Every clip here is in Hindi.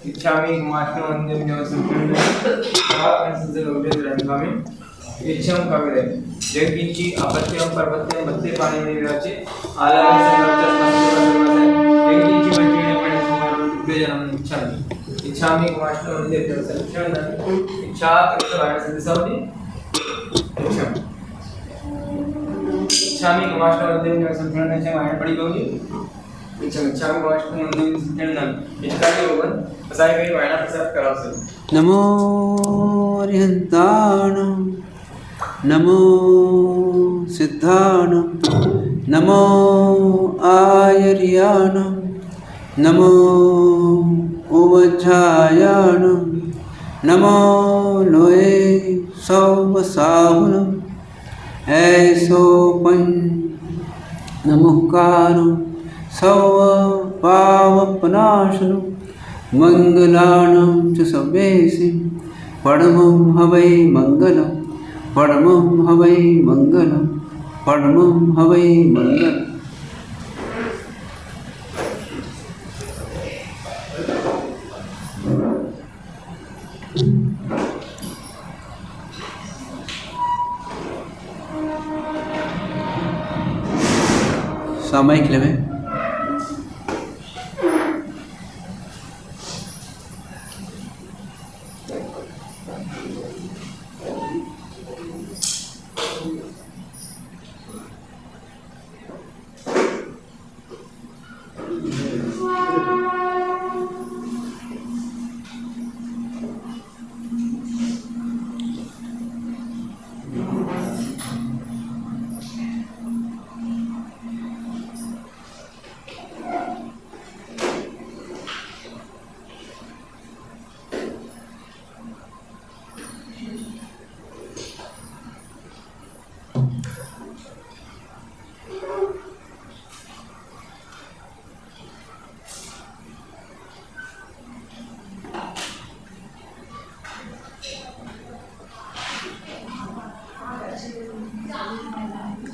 इच्छामि कुमाष्टवन्द्यं नवसंख्यामि इच्छाम कविरे जगकिंची अपत्यम पर्वत्यम मध्य पानी में विराजे आलाय संगच्छ स्मृति जगकिंची मंत्रिणे पणे सुमारो दिव्यजनम इच्छामि इच्छामि कुमाष्टवन्द्यं नवसंख्यामि इच्छा कृष्णवाण संसावनी इच्छामि कुमाष्टवन्द्यं नवसंख्यामि मायण पड़ी गई इच्छामि कुमाष्टवन्द्यं नवसंख्यामि इच्छामि ओवन असाय कई वायना प्रसाद कराओ से नमो अरिहंताणं नमो सिद्धाणं नमो आयर्याणं नमो उवज्झायाणं नमो लोये सौवसाहुनं ऐसो पं नमोकारो सौव पावपनाशनं मंगलानं च सवेसिं परमं हवै मंगलम् परमं हवै मंगलम् परमं हवै मंगलम्। सामयिक लेवे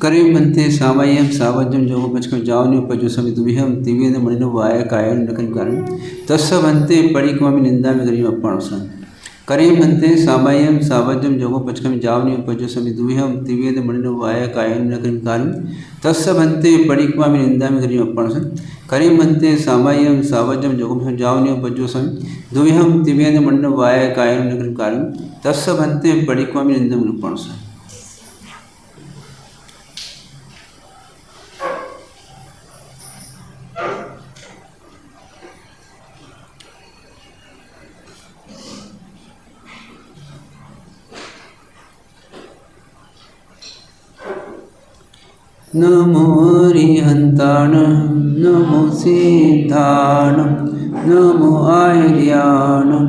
करीम बनते सामय्यम सावज्यम जोगो पचकम जावनि उपजो समितुभिहम तिवेद मणिनो वाय कायन नकन कारण तस्य बनते परिक्वमि निंदा में करीम अपाणसन करीम बनते सामय्यम सावज्यम जोगो पचकम जावनि उपजो समितुभिहम तिवेद मणिनो वाय कायन नकन कारण तस्य बनते परिक्वमि निंदा में करीम अपाणसन करीम बनते सामय्यम सावज्यम जोगो पचकम जावनि उपजो समितुभिहम तिवेद मणिनो वाय कायन नकन कारण तस्य बनते परिक्वमि निंदा में अपाणसन। नमो अरिहंताणं नमो सिद्धाणं नमो आयर्याणं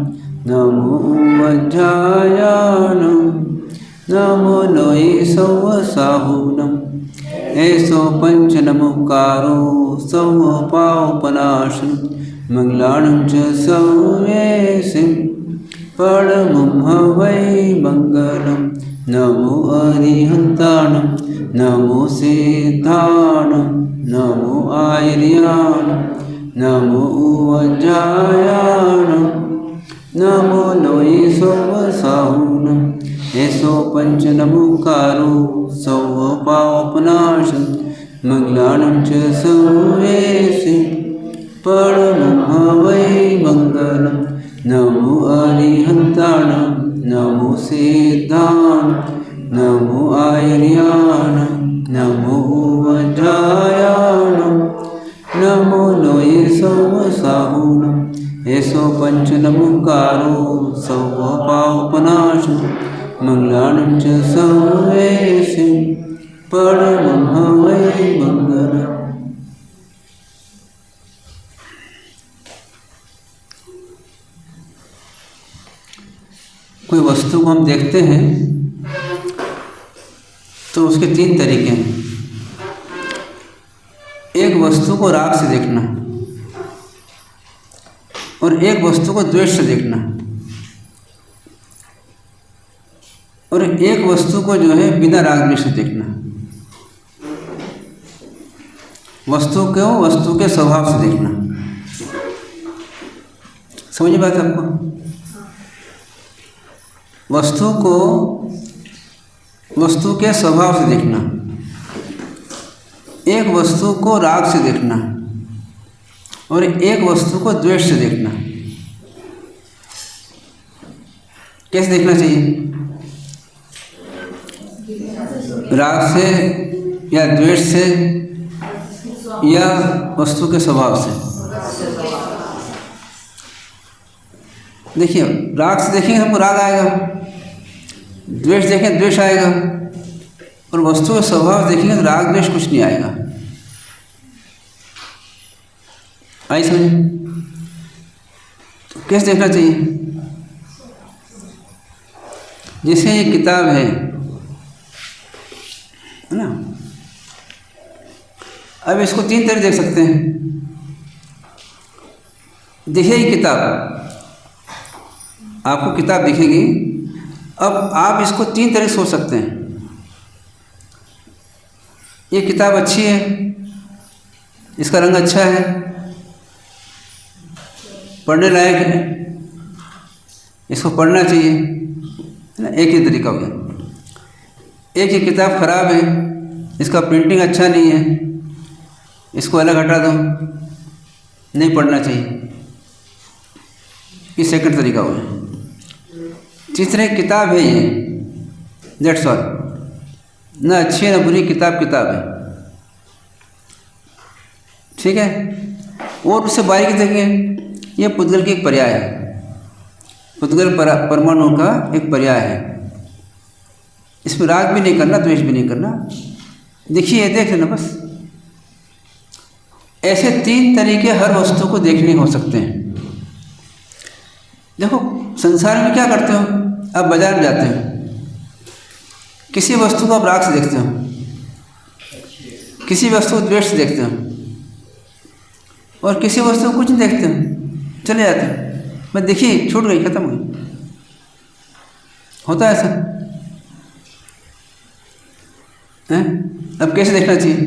नमो वज्झायाणं नमो लोये सौवसाहुनं ऐसो पंच नमोकारो सौवपावपनाशनं मंगलानं च सौवेसिं परमं हवै मंगलं नमो अरिहंताणं नमो सिद्धाणं नमो आयर्याणं नमो वज्झायाणं नमो लोये सौवसाहुनं ऐसो पंच नमोकारो सौवपावपनाशनं मंगलानं च सौवेसिं परमं हवै मंगलं नमो अरिहंताणं नमो सिद्धाणं नमो आयर्याणं नमो वज्झायाणं नमो लोये सौवसाहुनं ऐसो पंच नमोकारो सौवपावपनाशनं मंगलानं च सौवेसिं परमं हवै मंगलम्। कोई वस्तु को हम देखते हैं तो उसके तीन तरीके हैं। एक वस्तु को राग से देखना और एक वस्तु को द्वेष से देखना और एक वस्तु को जो है बिना राग द्वेष से देखना। वस्तु को वस्तु के स्वभाव से देखना। समझ बात आपको? वस्तु को वस्तु के स्वभाव से देखना, एक वस्तु को राग से देखना और एक वस्तु को द्वेष से देखना। कैसे देखना चाहिए? राग से या द्वेष से या वस्तु के स्वभाव से? देखिए, राग से देखेंगे हमको राग आएगा, द्वेष देखें द्वेष आएगा, और वस्तु का स्वभाव देखेंगे तो राग द्वेष कुछ नहीं आएगा। आई समझ? तो कैसे देखना चाहिए? जैसे ये किताब है ना, अब इसको तीन तरह देख सकते हैं। देखिए ये किताब, आपको किताब दिखेगी। अब आप इसको तीन तरह से सोच सकते हैं। ये किताब अच्छी है, इसका रंग अच्छा है, पढ़ने लायक है, इसको पढ़ना चाहिए, है ना? एक ही तरीका हो गया। एक ही किताब खराब है, इसका प्रिंटिंग अच्छा नहीं है, इसको अलग हटा दो, नहीं पढ़ना चाहिए। ये सेकंड तरीका हो गया। तीसरी किताब है ये, दैट्स ऑल, ना अच्छी है ना बुरी, किताब किताब है, ठीक है। और उससे बारीकी देखेंगे, ये पुद्गल की एक पर्याय है, पुद्गल परमाणु का एक पर्याय है। इसमें राग भी नहीं करना, द्वेष भी नहीं करना। देखिए, देख लेना बस। ऐसे तीन तरीके हर वस्तु को देखने हो सकते हैं। देखो, संसार में क्या करते हो, आप बाजार में जाते हो, किसी वस्तु को आप राग से देखते हो, किसी वस्तु को द्वेष से देखते हो, और किसी वस्तु को कुछ नहीं देखते हो, चले जाते हो। मैं देखिए छूट गई, खत्म हो गई। होता है ऐसा है? अब कैसे देखना चाहिए?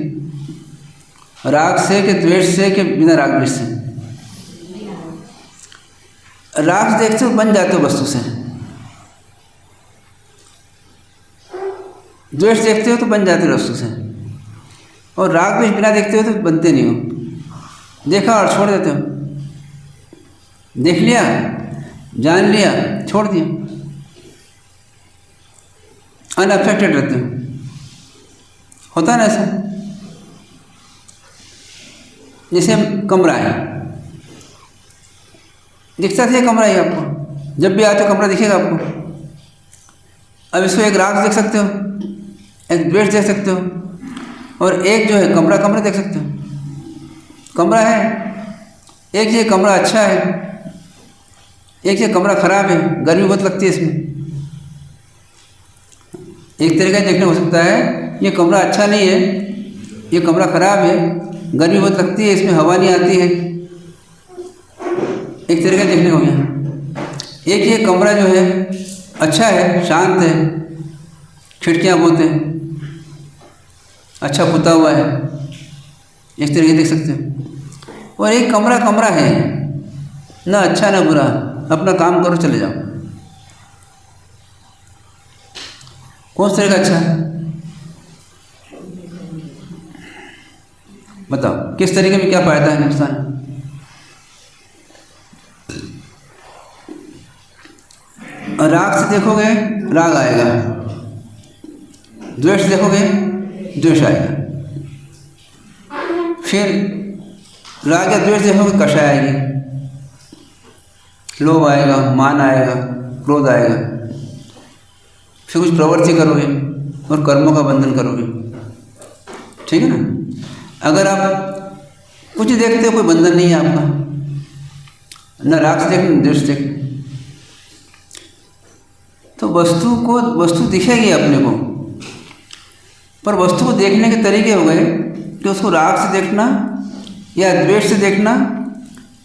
राग से कि द्वेष से कि बिना राग द्वेष से? राग से देखते हो बन जाते हो वस्तु से, द्वेष देखते हो तो बन जाते हो वस्तु से, और राग द्वेष बिना देखते हो तो बनते नहीं हो। देखा और छोड़ देते हो, देख लिया, जान लिया, छोड़ दिया, अनअफेक्टेड रहते हो। होता है ना ऐसा? जैसे कमरा है, दिखता था कमरा ही आपको, जब भी आते हो कमरा दिखेगा आपको। अब इसको एक राग देख सकते हो, एक द्वेष देख सकते हो, और एक जो है कमरा कमरा देख सकते हो। कमरा है, एक ये कमरा अच्छा है, एक ये कमरा खराब है, गर्मी बहुत लगती है इसमें। एक तरीका देखने हो सकता है, ये कमरा अच्छा नहीं है, ये कमरा खराब है, गर्मी बहुत लगती है, इसमें हवा नहीं आती है। एक तरीका देखने हो गया। एक ये कमरा जो है अच्छा है, शांत है, खिड़कियाँ बहुत हैं, अच्छा पुता हुआ है, एक तरीके देख सकते हो। और एक कमरा कमरा है, ना अच्छा ना बुरा, अपना काम करो चले जाओ। कौन सा तरीका अच्छा है? बताओ, किस तरीके में क्या फायदा है, नुकसान है? राग से देखोगे राग आएगा, द्वेष देखोगे द्वेष आएगा, फिर राग या द्वेष देखोगे कषाय आएगी, लोभ आएगा, मान आएगा, क्रोध आएगा, फिर कुछ प्रवृत्ति करोगे और कर्मों का बंधन करोगे। ठीक है ना? अगर आप कुछ देखते हो, कोई बंधन नहीं है आपका, न राग से देखना न द्वेष से देखना, तो वस्तु दिखेगी अपने को, पर वस्तु को देखने के तरीके हो गए कि उसको राग से देखना या द्वेष से देखना,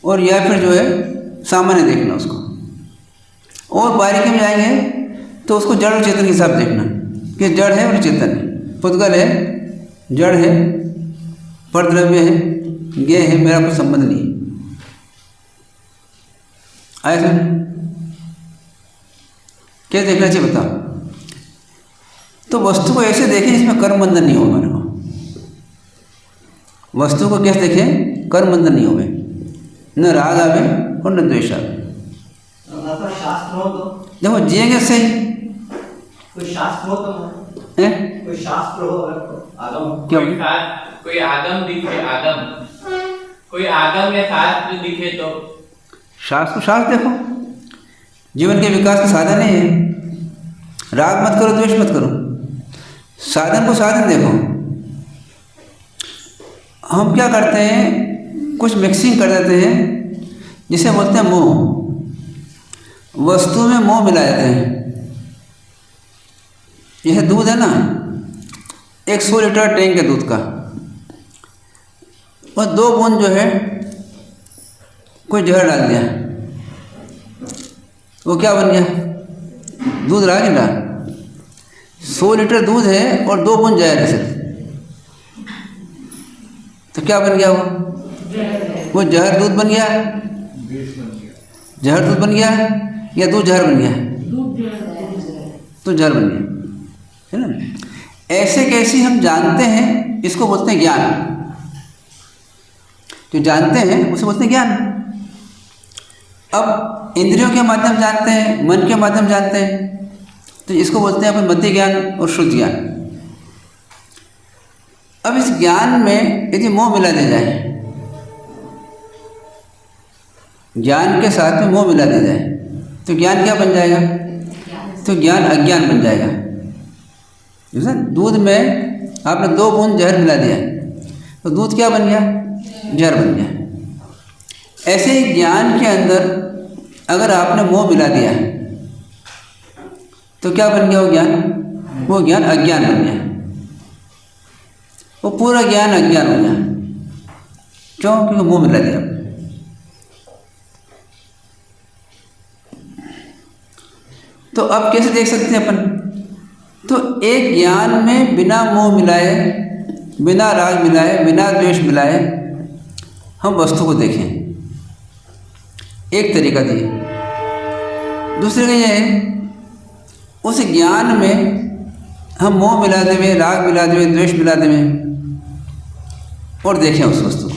और या फिर जो है सामान्य देखना उसको। और बारीकी में जाएंगे तो उसको जड़ और चेतन के हिसाब देखना कि जड़ है और चेतन है, पुद्गल है, जड़ है, परद्रव्य है, ज्ञेय है, मेरा कोई संबंध नहीं। आया समझ? क्या देखना चाहिए बताओ? तो वस्तु को ऐसे देखें जिसमें कर्म बंधन नहीं हो मेरे को। वस्तु को कैसे देखें? कर्म बंधन नहीं हो, न राग आवे और न द्वेष आवे। शास्त्र हो तो देखो जिएंगे सही। कोई शास्त्र हो तो है? कोई शास्त्र हो आगम क्यों? कोई आगम दिखे, आगम कोई आगम या शास्त्र दिखे तो शास्त्र देखो, जीवन के विकास का साधन है। राग मत करो, द्वेष मत करो, साधन को साधन देखो। हम क्या करते हैं, कुछ मिक्सिंग कर देते हैं जिसे बोलते हैं मोह। वस्तु में मोह मिला देते हैं। यह दूध है ना, 100 लीटर टैंक है दूध का, और 2 बूंद जो है कोई जहर डाल दिया, वो क्या बन गया? दूध रहा कि ना? 100 लीटर दूध है और 2 बूंद जहर है सिर्फ, तो क्या बन गया? वो जहर दूध बन गया, जहर दूध बन गया या दूध जहर बन गया? तो जहर बन गया, है ना। ऐसे कैसे हम जानते हैं, इसको बोलते हैं ज्ञान। जो जानते हैं उसे बोलते हैं ज्ञान। अब इंद्रियों के माध्यम जानते हैं, मन के माध्यम जानते हैं, तो इसको बोलते हैं अपन मति ज्ञान और शुद्ध ज्ञान। अब इस ज्ञान में यदि मोह मिला दिया जाए, ज्ञान के साथ में मोह मिला दिया जाए, तो ज्ञान क्या बन जाएगा? तो ज्ञान अज्ञान बन जाएगा। जैसे दूध में आपने 2 बूंद जहर मिला दिया, तो दूध क्या बन गया? जहर बन गया। ऐसे ही ज्ञान के अंदर अगर आपने मोह मिला दिया, तो क्या बन गया वो ज्ञान? वो ज्ञान अज्ञान बन गया। वो पूरा ज्ञान अज्ञान हो गया। क्यों? क्योंकि मोह मिला दिया। तो अब कैसे देख सकते हैं अपन? तो एक ज्ञान में बिना मोह मिलाए, बिना राग मिलाए, बिना द्वेष मिलाए हम वस्तु को देखें, एक तरीका दिए। दूसरे का यह है, उस ज्ञान में हम मोह मिला देवे, राग मिला देवे, द्वेष मिला देवे और देखें उस वस्तु को।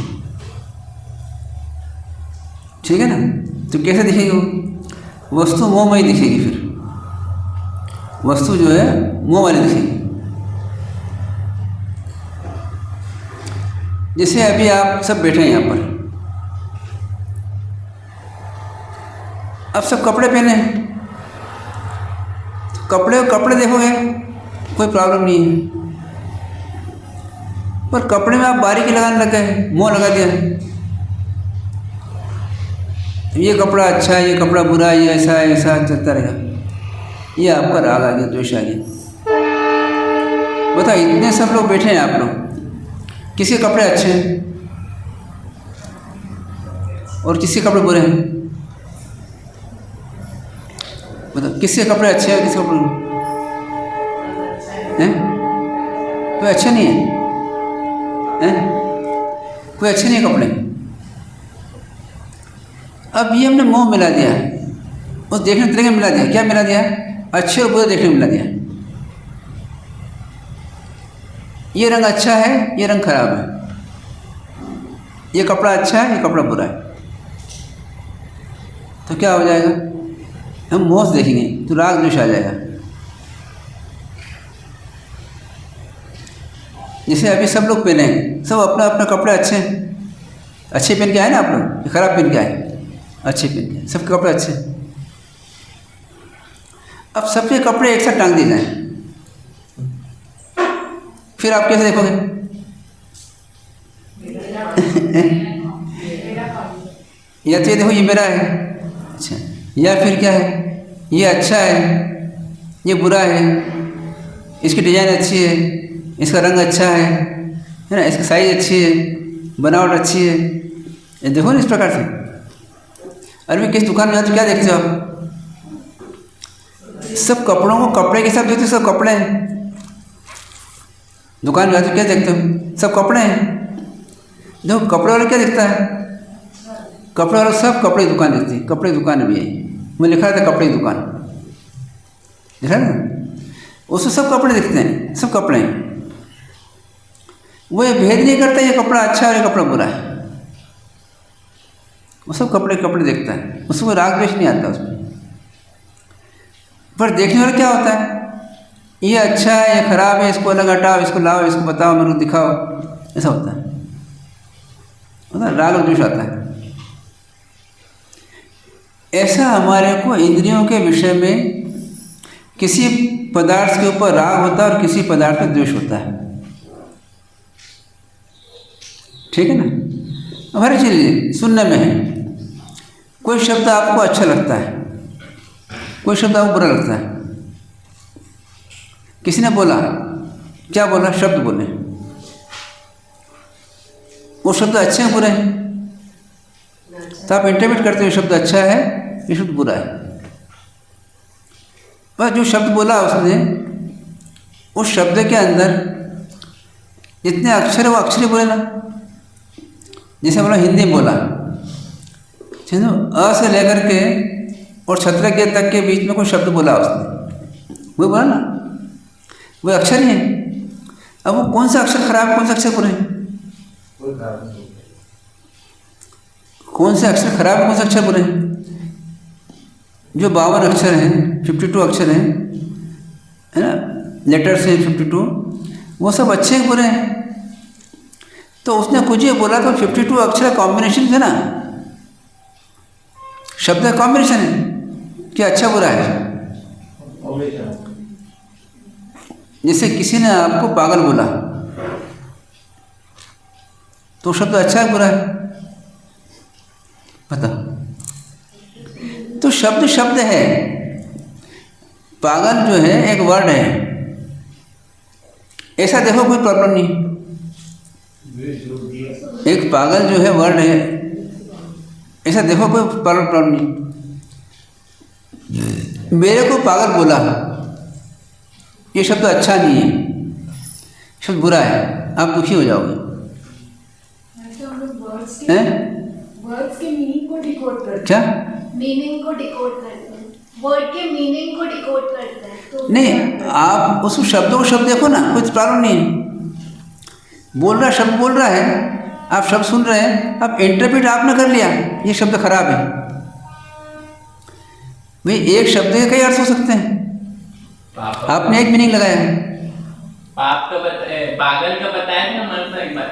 ठीक है ना? तो कैसे दिखेगी वो? वस्तु मोहमयी दिखेगी। फिर वस्तु जो है मोह वाली दिखेगी। जैसे अभी आप सब बैठे हैं यहाँ पर, अब सब कपड़े पहने हैं, तो कपड़े देखोगे कोई प्रॉब्लम नहीं है, पर कपड़े में आप बारीकी लगाने लग गए, मोह लगा दिया, ये कपड़ा अच्छा है, ये कपड़ा बुरा है, ये ऐसा है, ऐसा चलता रहेगा, ये आपका राग आ गया, द्वेष आ गया। बताओ, इतने सब लोग बैठे हैं, आप लोग, किसी के कपड़े अच्छे हैं और किसी के कपड़े बुरे हैं? बताओ, किसके कपड़े अच्छे हैं, किसके कपड़े हैं? कोई अच्छे नहीं है, हैं? कोई अच्छे नहीं है कपड़े। अब ये हमने मोह मिला दिया, उस देखने तरीके में मिला दिया। क्या मिला दिया? अच्छे और बुरे देखने में मिला दिया। ये रंग अच्छा है, ये रंग खराब है, ये कपड़ा अच्छा है, ये कपड़ा बुरा है। तो क्या हो जाएगा? हम मोह से देखेंगे तो राग द्वेष आ जाएगा। जैसे अभी सब लोग पहने हैं, सब अपना अपना कपड़े अच्छे हैं, अच्छे पहन के आए ना आप लोग, खराब पहन के आए? अच्छे पहन के, सबके कपड़े अच्छे। अब सबके कपड़े एक साथ टांग दिए जाएं, फिर आप कैसे देखोगे? या तो ये देखो ये मेरा है, अच्छा, या फिर क्या है, ये अच्छा है, ये बुरा है, इसकी डिज़ाइन अच्छी है, इसका रंग अच्छा है ना, इसकी साइज अच्छी है, बनावट अच्छी है। ये देखो ना इस प्रकार से। अरे मैं किस दुकान में जाते क्या देखते हो आप? सब कपड़ों को कपड़े के साथ देखते हो, सब कपड़े हैं। दुकान में जाते क्या देखते हो? सब कपड़े हैं। देखो कपड़े वाला क्या दिखता है? कपड़े वाला सब कपड़े की दुकान देखती है, कपड़े की दुकान भी है, मैं लिखा था कपड़े की दुकान, देखा ना, उसमें सब कपड़े दिखते हैं, सब कपड़े हैं। वो ये भेद नहीं करता ये कपड़ा अच्छा है ये कपड़ा बुरा है, वो सब कपड़े कपड़े देखता है, उसको राग द्वेष नहीं आता उसमें। पर देखने वाला क्या होता है, ये अच्छा है ये खराब है, इसको अलग हटाओ, इसको लाओ, इसको बताओ, मेरे को दिखाओ, ऐसा होता है राग और द्वेष आता है। ऐसा हमारे को इंद्रियों के विषय में किसी पदार्थ के ऊपर राग होता है और किसी पदार्थ पर द्वेष होता है, ठीक है ना। अब हर चीज़ सुनने में है, कोई शब्द आपको अच्छा लगता है, कोई शब्द आपको बुरा लगता है। किसी ने बोला, क्या बोला, शब्द बोले, वो शब्द अच्छे हैं बुरे हैं, तो आप इंटरप्रेट करते हो शब्द अच्छा है ये शब्द बुरा है। पर जो शब्द बोला उसने, उस शब्द के अंदर जितने अक्षर है वो अक्षर ही बोले ना। जैसे बोला हिंदी में बोला, अ से लेकर के और छत्र के तक के बीच में कोई शब्द बोला उसने, वो बोला ना, वो अक्षर ही है। अब वो कौन सा अक्षर खराब है, कौन सा अक्षर बुरे हैं, कौन से अक्षर खराब है, कौन सा अक्षर बुरे हैं। जो 52 अक्षर हैं, 52 अक्षर हैं, है ना, लेटर्स हैं 52, वो सब अच्छे हैं बुरे हैं। तो उसने कुछ ये बोला तो 52 अक्षर कॉम्बिनेशन थे ना, शब्द का कॉम्बिनेशन है कि अच्छा बुरा है। जैसे किसी ने आपको पागल बोला तो शब्द अच्छा है बुरा है, बताओ। तो शब्द शब्द है, पागल जो है एक वर्ड है, ऐसा देखो कोई प्रॉब्लम नहीं। एक पागल जो है वर्ड है, ऐसा देखो कोई प्रॉब्लम नहीं। मेरे को पागल बोला, ये शब्द अच्छा नहीं है, शब्द बुरा है, आप दुखी हो जाओगे। वर्ड्स के मीनिंग को डिकोड करते हैं। क्या मीनिंग को डिकोड करते हैं, वर्ड के मीनिंग को डिकोड करते हैं। तो नहीं, आप उस शब्दों को शब्द देखो ना, कुछ प्रॉब्लम नहीं है। बोल रहा शब्द बोल रहा है, आप शब्द सुन रहे हैं, आप इंटरप्रेट आपने कर लिया ये शब्द खराब है। भाई एक शब्द के कई अर्थ हो सकते हैं, आपने एक मीनिंग लगाया है। पाप का पागल का बताया ना, मतलब एक बार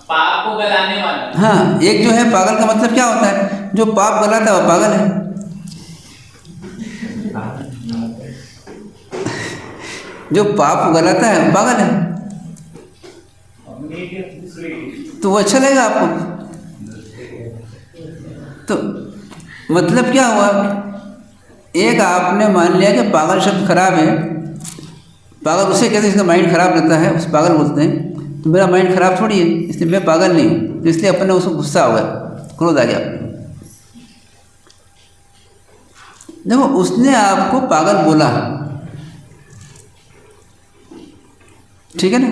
पाप को गलाने वाला। हाँ, एक जो है पागल का मतलब क्या होता है, जो पाप गलाता है वो पागल है। जो पाप गलाता है वो पागल है, तो वो अच्छा लगेगा आपको। तो मतलब क्या हुआ, एक आपने मान लिया कि पागल शब्द खराब है, पागल उसे कहते हैं जिसका माइंड खराब रहता है, उस पागल बोलते हैं। तो मेरा माइंड खराब थोड़ी है, इसलिए मैं पागल नहीं हूँ, तो इसलिए अपने उसको गुस्सा हो गया, क्रोध आ गया। देखो उसने आपको पागल बोला, ठीक है ना।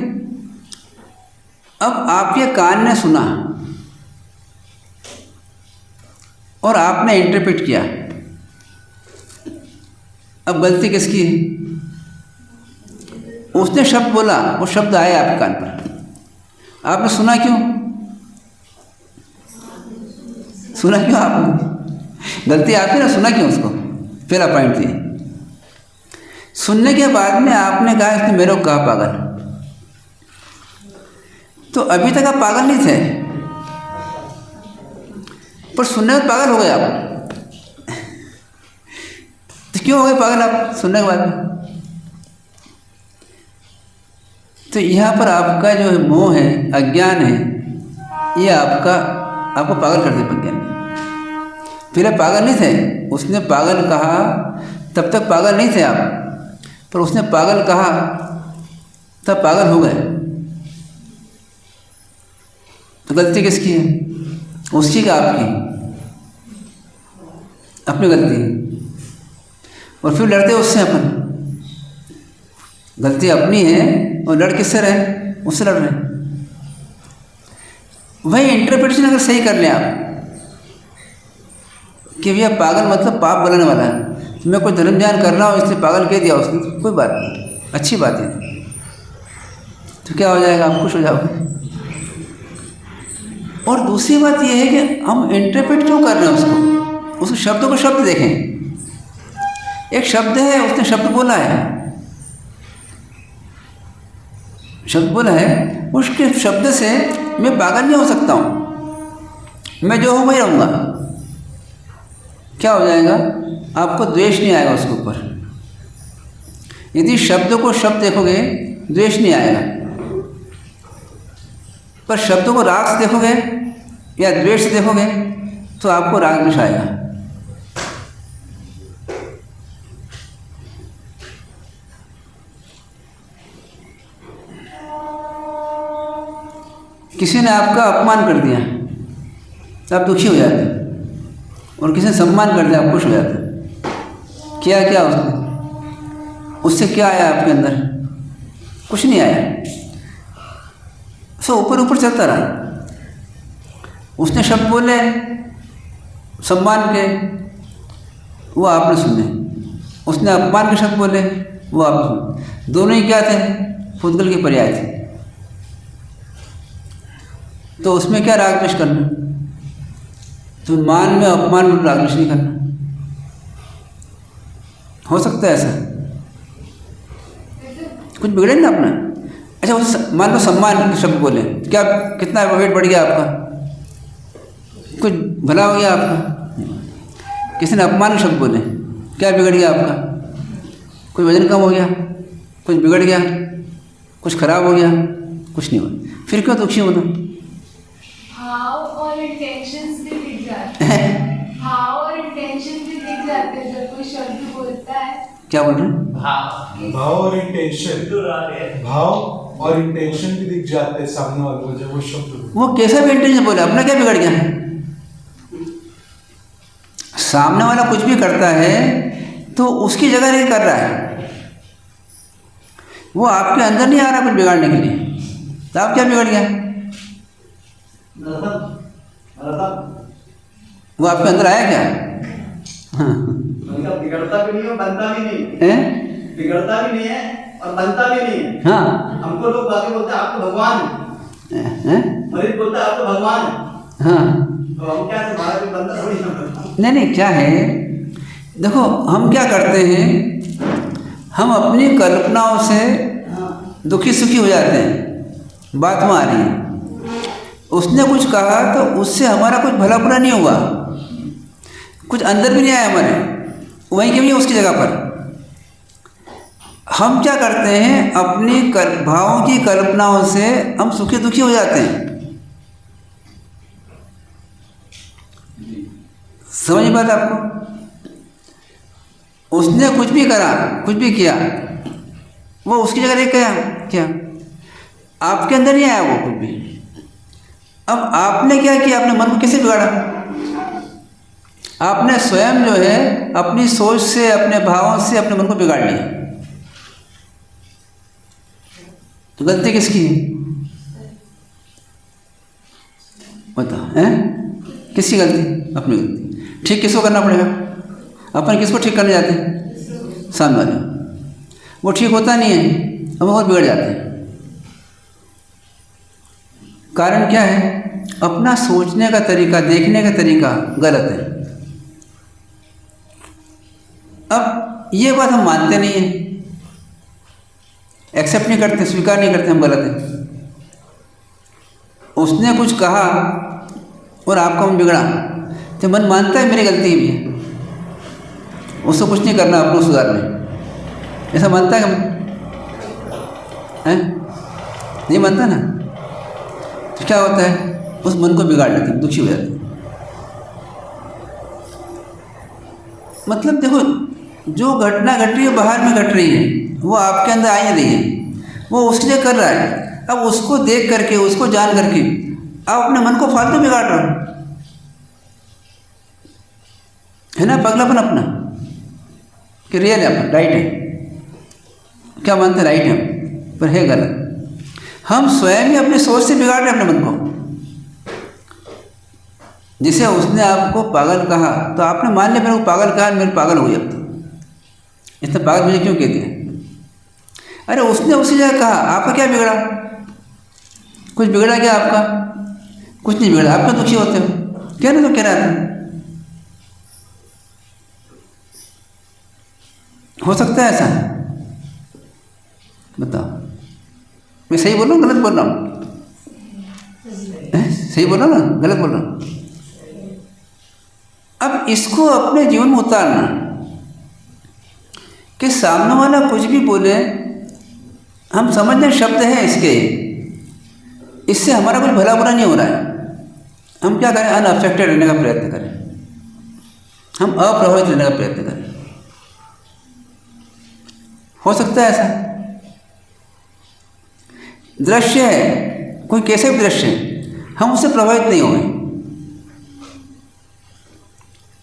अब आपके कान ने सुना और आपने इंटरप्रेट किया, अब गलती किसकी है। उसने शब्द बोला, वो शब्द आया आपके कान पर, आपने सुना क्यों, सुना क्यों आपने, गलती आपकी ना, सुना क्यों उसको। पहला पॉइंट ये, सुनने के बाद में आपने कहा इसने मेरे को कहा पागल, तो अभी तक आप पागल नहीं थे, पर सुनने में पागल हो गए आप। तो क्यों हो गए पागल आप सुनने के बाद में। तो यहाँ पर आपका जो मोह है, अज्ञान है, ये आपको पागल कर दे प्रज्ञान। पहले पागल नहीं थे, उसने पागल कहा, तब तक पागल नहीं थे आप, पर उसने पागल कहा तब पागल हो गए। तो गलती किसकी है, उसकी का आपकी, अपनी गलती। और फिर लड़ते उससे अपन, गलती अपनी है और लड़ किससे रहे, उससे लड़ रहे हैं। वही इंटरप्रिटेशन अगर सही कर लें आप, कि भैया पागल मतलब पाप बुलाने वाला है, तो मैं कोई धर्म ध्यान कर रहा हूँ इसलिए पागल कह दिया उसने, तो कोई बात नहीं, अच्छी बात है। तो क्या हो जाएगा, आप खुश हो जाओगे। और दूसरी बात यह है कि हम इंटरप्रेट क्यों कर रहे हैं उसको, उस शब्द को शब्द देखें। एक शब्द है, उसने शब्द बोला है, शब्द बोला है, उसके शब्द से मैं पागल नहीं हो सकता हूँ, मैं जो हूँ वही रहूँगा। क्या हो जाएगा, आपको द्वेष नहीं आएगा उसके ऊपर। यदि शब्द को शब्द देखोगे द्वेष नहीं आएगा, पर शब्द को राग से देखोगे या द्वेष से देखोगे तो आपको राग द्वेष आएगा। किसी ने आपका अपमान कर दिया तो आप दुखी हो जाते हैं, और किसी ने सम्मान कर दिया आप खुश हो जाते हैं। क्या क्या उससे क्या आया आपके अंदर, कुछ नहीं आया, सब ऊपर ऊपर चलता रहा। उसने शब्द बोले सम्मान के, वो आपने सुने, उसने अपमान के शब्द बोले, वो आपने सुने। दोनों ही क्या थे, फुदगल के पर्याय थे। तो उसमें क्या राग द्वेष करना, तो मान में अपमान में राग द्वेष नहीं करना। हो सकता है ऐसा, कुछ बिगड़े ना अपना। अच्छा उसे मान लो सम्मान के शब्द बोले, क्या कितना वेट बढ़ गया आपका, कुछ भला हो गया आपका। किसी ने अपमान के शब्द बोले, क्या बिगड़ गया आपका, कोई वजन कम हो गया, कुछ बिगड़ गया, कुछ खराब हो गया, कुछ नहीं हुआ। फिर क्यों दुखी होना। भाव और इंटेंशंस भी दिख जाते हैं, भाव और इंटेंशन भी दिख जाते हैं जब कोई शब्द बोलता है। क्या बोल रहे हैं, भाव और इंटेंशन, भाव और इंटेंशन भी दिख जाते हैं सामने वाले को जब वो शब्द। वो कैसा भी इंटेंशन बोले, अपना क्या बिगड़ गया। सामने वाला कुछ भी करता है तो उसकी जगह नहीं कर रहा है, वो आपके अंदर नहीं आ रहा कुछ बिगाड़ने के लिए, तो आप क्या बिगड़ गया। वो आपके अंदर आया क्या, हाँ। बिगड़ता भी नहीं है, बनता भी नहीं है? बिगड़ता भी नहीं है और बनता भी नहीं है। हाँ। हमको लोग बातें बोलते हैं आप तो भगवान है, मरीज बोलता है आप तो भगवान है। हाँ। तो हम क्या से हमारा कोई बंदा थोड़ी ना। नहीं क्या है, देखो हम क्या करते हैं, हम अपनी कल्पनाओं से दुखी सुखी हो जाते हैं। बात में आ रही है, उसने कुछ कहा तो उससे हमारा कुछ भला बुरा नहीं हुआ, कुछ अंदर भी नहीं आया हमारे, वहीं के भी उसकी जगह पर। हम क्या करते हैं, अपनी भावों की कल्पनाओं से हम सुखी दुखी हो जाते हैं। समझ बात आपको। उसने कुछ भी करा, कुछ भी किया, वो उसकी जगह रह गया, क्या आपके अंदर नहीं आया वो कुछ भी। अब आपने क्या किया, अपने मन को कैसे बिगाड़ा। आपने स्वयं जो है अपनी सोच से, अपने भावों से अपने मन को बिगाड़ लिया। तो गलती किसकी है, बताओ हैं, किसकी गलती, अपनी गलती। ठीक किसको करना पड़ेगा, अपन किसको ठीक करने जाते हैं, सामने वाले। वो ठीक होता नहीं है, हम और बिगड़ जाते हैं। कारण क्या है, अपना सोचने का तरीका, देखने का तरीका गलत है। अब ये बात हम मानते नहीं हैं, एक्सेप्ट नहीं करते, स्वीकार नहीं करते हम गलत हैं। उसने कुछ कहा और आपका मन बिगड़ा, तो मन मानता है मेरी गलती भी है, उसको कुछ नहीं करना अपने सुधारने, ऐसा मानता है नहीं मानता ना। तो क्या होता है, उस मन को बिगाड़ लेते हैं, दुखी हो जाते हैं। मतलब देखो, जो घटना घट रही है बाहर में घट रही है, वो आपके अंदर आ ही रही है, वो उसके लिए कर रहा है। अब उसको देख करके, उसको जान करके आप अपने मन को फालतू बिगाड़ रहे हो, है ना, पगलापन अपना कि रियल है, अपन राइट है, क्या मानते राइट है, पर है गलत। हम स्वयं ही अपनी सोच से बिगाड़ रहे हैं अपने मन को। जैसे उसने आपको पागल कहा तो आपने मान लिया मेरे को पागल कहा, मेरे पागल हो गया। अब तो इतना पागल मुझे क्यों कह दिया? अरे उसने उसी जगह कहा, आपका क्या बिगड़ा? कुछ बिगड़ा क्या आपका? कुछ नहीं बिगड़ा। आप क्यों दुखी होते हो? क्या नहीं तो कह रहा था। हो सकता है ऐसा? बताओ, मैं सही बोल रहा हूँ गलत बोल रहा हूँ? सही बोल रहा हूँ ना गलत बोल रहा हूँ? अब इसको अपने जीवन में उतारना कि सामने वाला कुछ भी बोले, हम समझ लें शब्द है इसके, इससे हमारा कुछ भला बुरा नहीं हो रहा है। हम क्या करें? अनअफेक्टेड रहने का प्रयत्न करें, हम अप्रभावित रहने का प्रयत्न करें। हो सकता है ऐसा? दृश्य है, कोई कैसे भी दृश्य है, हम उससे प्रभावित नहीं होंगे।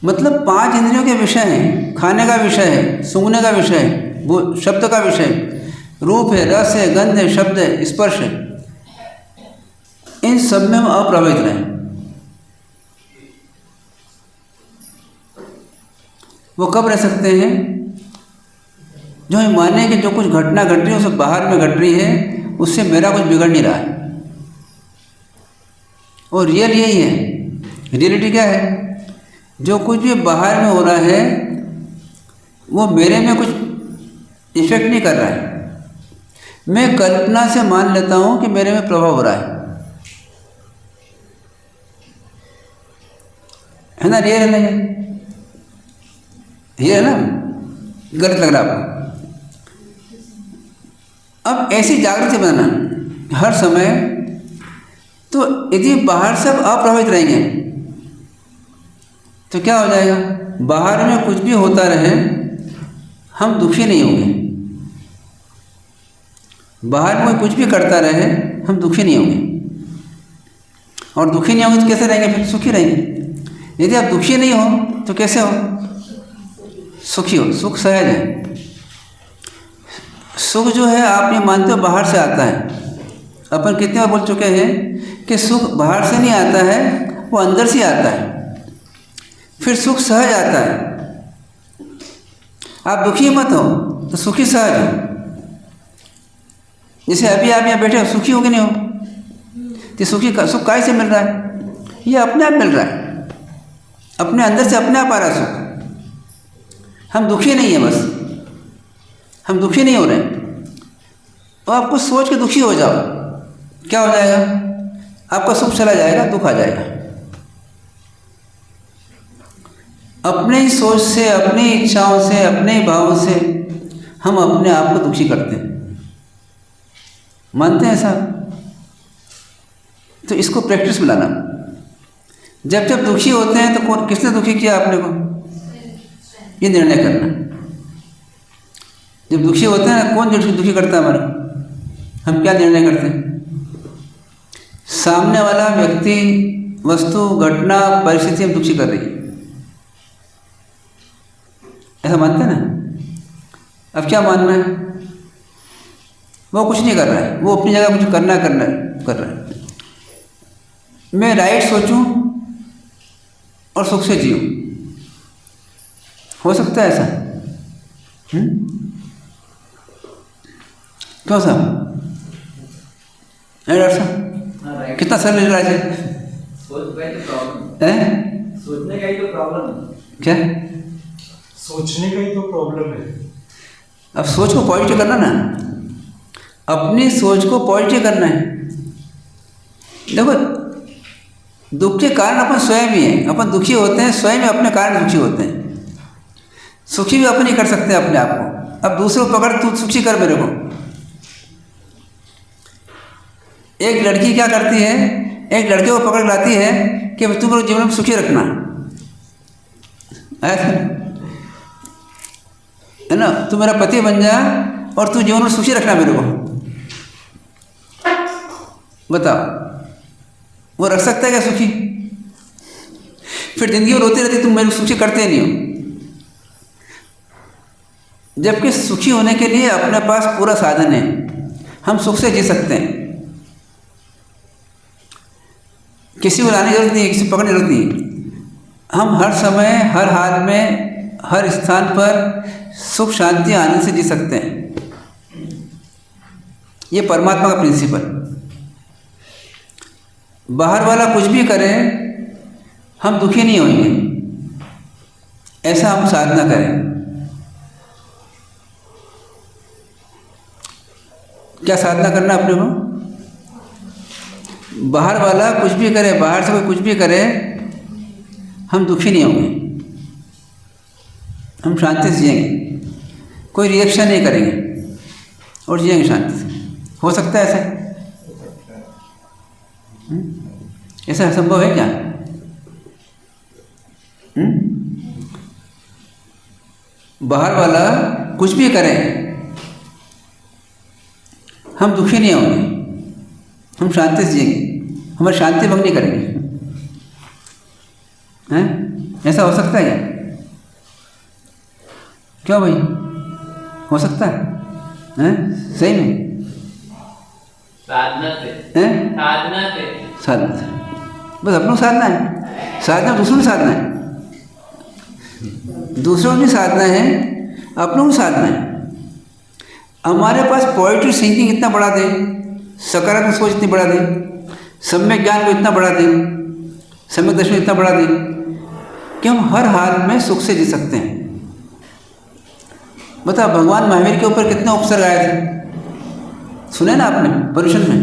मतलब 5 इंद्रियों के विषय हैं, खाने का विषय है, सूंघने का विषय है, वो शब्द का विषय है, रूप है, रस है, गंध है, शब्द है, स्पर्श है। इन सब में हम अप्रभावित रहें। वो कब रह सकते हैं? जो हम माने कि जो कुछ घटना घट रही है उसे बाहर में घट रही है, उससे मेरा कुछ बिगड़ नहीं रहा है। और रियल यही है। रियलिटी क्या है? जो कुछ भी बाहर में हो रहा है वो मेरे में कुछ इफेक्ट नहीं कर रहा है। मैं कल्पना से मान लेता हूँ कि मेरे में प्रभाव हो रहा है ना? रियल है ना? ये है ना? गलत लग रहा आपको? अब ऐसी जागृति बनाना हर समय। तो यदि बाहर सब अप्रभावित रहेंगे तो क्या हो जाएगा? बाहर में कुछ भी होता रहे हम दुखी नहीं होंगे। बाहर में कुछ भी करता रहे हम दुखी नहीं होंगे। और दुखी नहीं होंगे तो कैसे रहेंगे? फिर सुखी रहेंगे। यदि आप दुखी नहीं हो तो कैसे हो? सुखी हो। सुख सहज है। सुख जो है आप ये मानते हो बाहर से आता है। अपन कितने बार बोल चुके हैं कि सुख बाहर से नहीं आता है, वो अंदर से आता है। फिर सुख सहज आता है। आप दुखी मत हो तो सुखी सहज हो। जैसे अभी आप यहाँ बैठे हो, सुखी हो कि नहीं हो? तो सुख काय से मिल रहा है? ये अपने आप मिल रहा है, अपने अंदर से अपने आप आ रहा है सुख। हम दुखी नहीं है, बस हम दुखी नहीं हो रहे हैं। तो आपको सोच के दुखी हो जाओ, क्या हो जाएगा? आपका सुख चला जाएगा, दुख आ जाएगा। अपने ही सोच से, अपनी इच्छाओं से, अपने ही भावों से हम अपने आप को दुखी करते हैं। मानते हैं ऐसा? तो इसको प्रैक्टिस में लाना। जब जब दुखी होते हैं तो कौन, किसने दुखी किया आपने को, ये निर्णय करना। जब दुखी होते हैं कौन दुखी करता है हमारा? हम क्या निर्णय करते हैं? सामने वाला व्यक्ति, वस्तु, घटना, परिस्थिति हम दुखी कर रही है, ऐसा मानते हैं ना? अब क्या मानना है? वो कुछ नहीं कर रहा है, वो अपनी जगह कुछ करना कर रहा है। मैं राइट सोचूं और सुख से जीऊं, हो सकता है ऐसा? क्यों साहब? डॉक्टर साहब कितना सर ले रहा है? सोचने का ही तो प्रॉब्लम क्या? सोचने का ही तो प्रॉब्लम है। अब सोच को पॉजिटिव करना ना, अपनी सोच को पॉजिटिव करना है। देखो, दुख के कारण अपन स्वयं ही हैं। अपन दुखी होते हैं, स्वयं अपने कारण दुखी होते हैं। सुखी भी अपन ही कर सकते हैं अपने आप को। अब दूसरे को पकड़, तू सुखी कर मेरे को। एक लड़की क्या करती है, एक लड़के को पकड़ लाती है कि तू मेरे जीवन में सुखी रखना है ना, तू मेरा पति बन जा और तू जीवन में सुखी रखना मेरे को। बताओ, वो रख सकता है क्या सुखी? फिर जिंदगी में रोती रहती, तुम मेरे को सुखी करते नहीं हो। जबकि सुखी होने के लिए अपने पास पूरा साधन है, हम सुख से जी सकते हैं। किसी को लाने की जरूरत नहीं है, किसी को पकड़ने की जरूरत नहीं है। हम हर समय, हर हाल में, हर स्थान पर सुख शांति आनंद से जी सकते हैं। ये परमात्मा का प्रिंसिपल। बाहर वाला कुछ भी करे हम दुखी नहीं होंगे, ऐसा हम साधना करें। क्या साधना करना अपने को? बाहर वाला कुछ भी करे, बाहर से कोई कुछ भी करे, हम दुखी नहीं होंगे, हम शांति से जिएंगे, कोई रिएक्शन नहीं करेंगे और जिएंगे शांति से। हो सकता है ऐसा? ऐसा संभव है क्या? बाहर वाला कुछ भी करे हम दुखी नहीं होंगे, हम शांति से जिएंगे, हमारी शांति भंग नहीं करेंगे। हैं? ऐसा हो सकता है क्या? क्यों भाई, हो सकता है? हैं? सही में साधना से, हैं? साधना से, साधना से बस अपनों साधना है। साधना दूसरों की साधना है, दूसरों की साधना है, अपनों की साधना है। हमारे पास पॉजिटिव थिंकिंग इतना बढ़ा दे, सकारात्मक सोच इतनी बढ़ा दे, सम्यक ज्ञान को इतना बढ़ा दे, सम्यक दर्शन इतना बढ़ा दे कि हम हर हाल में सुख से जी सकते हैं। बताओ, भगवान महावीर के ऊपर कितने उपसर्ग आए थे? सुने ना आपने पर्युषण में?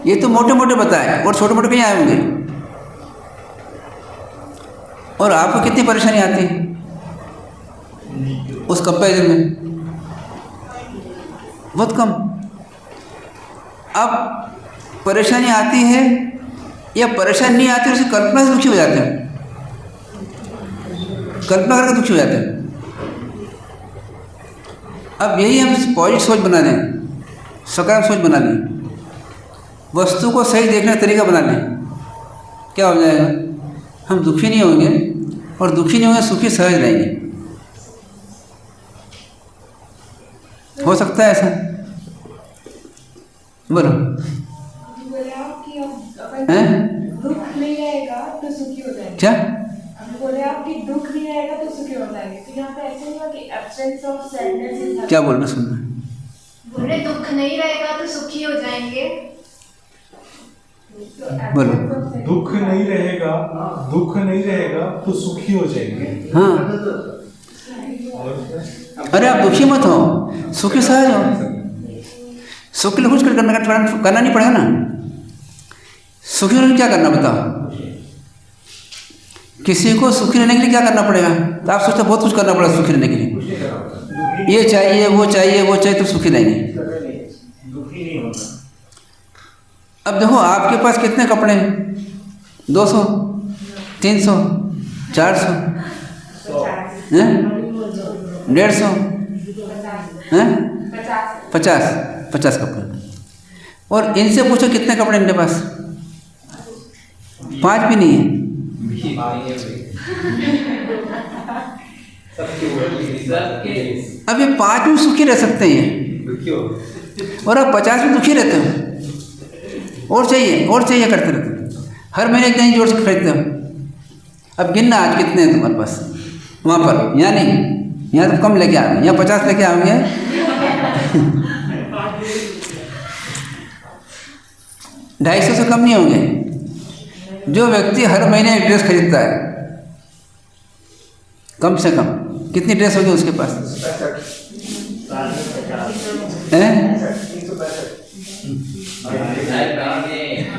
ये तो मोटे मोटे बताए और छोटे मोटे कहीं आए होंगे। और आपको कितनी परेशानी आती है उस कंपेरिजन में? बहुत कम। अब परेशानी आती है या परेशानी नहीं आती है, उसकी कल्पना से दुखी हो जाते हैं, कल्पना करके दुखी हो जाते हैं। अब यही हम पॉजिटिव सोच बना लें, सकारात्मक सोच बना लें, वस्तु को सही देखने का तरीका बना लें, क्या हो जाएगा? हम दुखी नहीं होंगे, और दुखी नहीं होंगे, सुखी सहज रहेंगे। हो सकता है ऐसा? बोलो। बोले आप कि हैं? दुख नहीं रहेगा तो सुखी हो जाएंगे। क्या बोले आप कि दुख नहीं रहेगा तो सुखी हो जाएंगे, तो यहाँ पे ऐसे नहीं हुआ कि एब्सेंस ऑफ सैडनेस? क्या बोलना सुनना? बोले दुख नहीं रहेगा तो सुखी हो जाएंगे। बोलो। दुख नहीं रहेगा, दुख नहीं रहेगा तो सुखी हो जाएंगे। हाँ, अरे आप दुखी मत हो, सुखी सहज हो। सुख के लिए कुछ करना नहीं पड़ेगा ना। सुखी रहने के लिए क्या करना बताओ? किसी को सुखी रहने के लिए क्या करना पड़ेगा? तो आप सोचते बहुत कुछ करना पड़ेगा सुखी रहने के लिए, ये चाहिए वो चाहिए वो चाहिए तो सुखी रहेंगे। अब देखो आपके पास कितने कपड़े हैं? 200, 300, 400, 150 हैं? 50 कपड़े। और इनसे पूछो कितने कपड़े इनके पास? 5 भी नहीं है। अब ये 5 में सुखी रह सकते हैं और आप 50 में दुखी रहते हो, और चाहिए करते रहते हो। हर महीने एक नई जोड़ से खरीदते हो। अब गिनना आज कितने हैं तुम्हारे पास वहाँ पर, यहाँ नहीं, यहाँ तो कम लेके आओगे, यहाँ 50 लेके आओगे। 250 से कम नहीं होंगे। जो व्यक्ति हर महीने एक ड्रेस खरीदता है, कम से कम कितनी ड्रेस होगी उसके पास? हैं?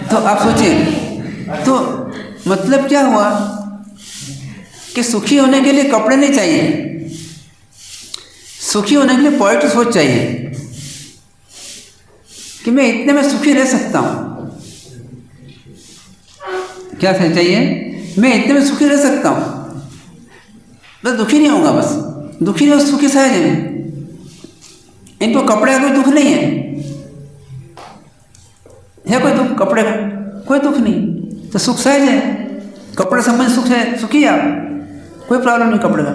तो आप सोचिए, तो मतलब क्या हुआ कि सुखी होने के लिए कपड़े नहीं चाहिए, सुखी होने के लिए पॉजिटिव सोच चाहिए कि मैं इतने में सुखी रह सकता हूँ। क्या चाहिए? मैं इतने में सुखी रह सकता हूँ, बस दुखी नहीं होगा, बस दुखी नहीं हो, सुखी सहज है। इनको कपड़े का कोई दुख नहीं है कोई दुख? कपड़े का कोई दुख नहीं, तो सुख सहज है। कपड़े संबंध सुख है, सुखी है आप, कोई प्रॉब्लम नहीं कपड़े का।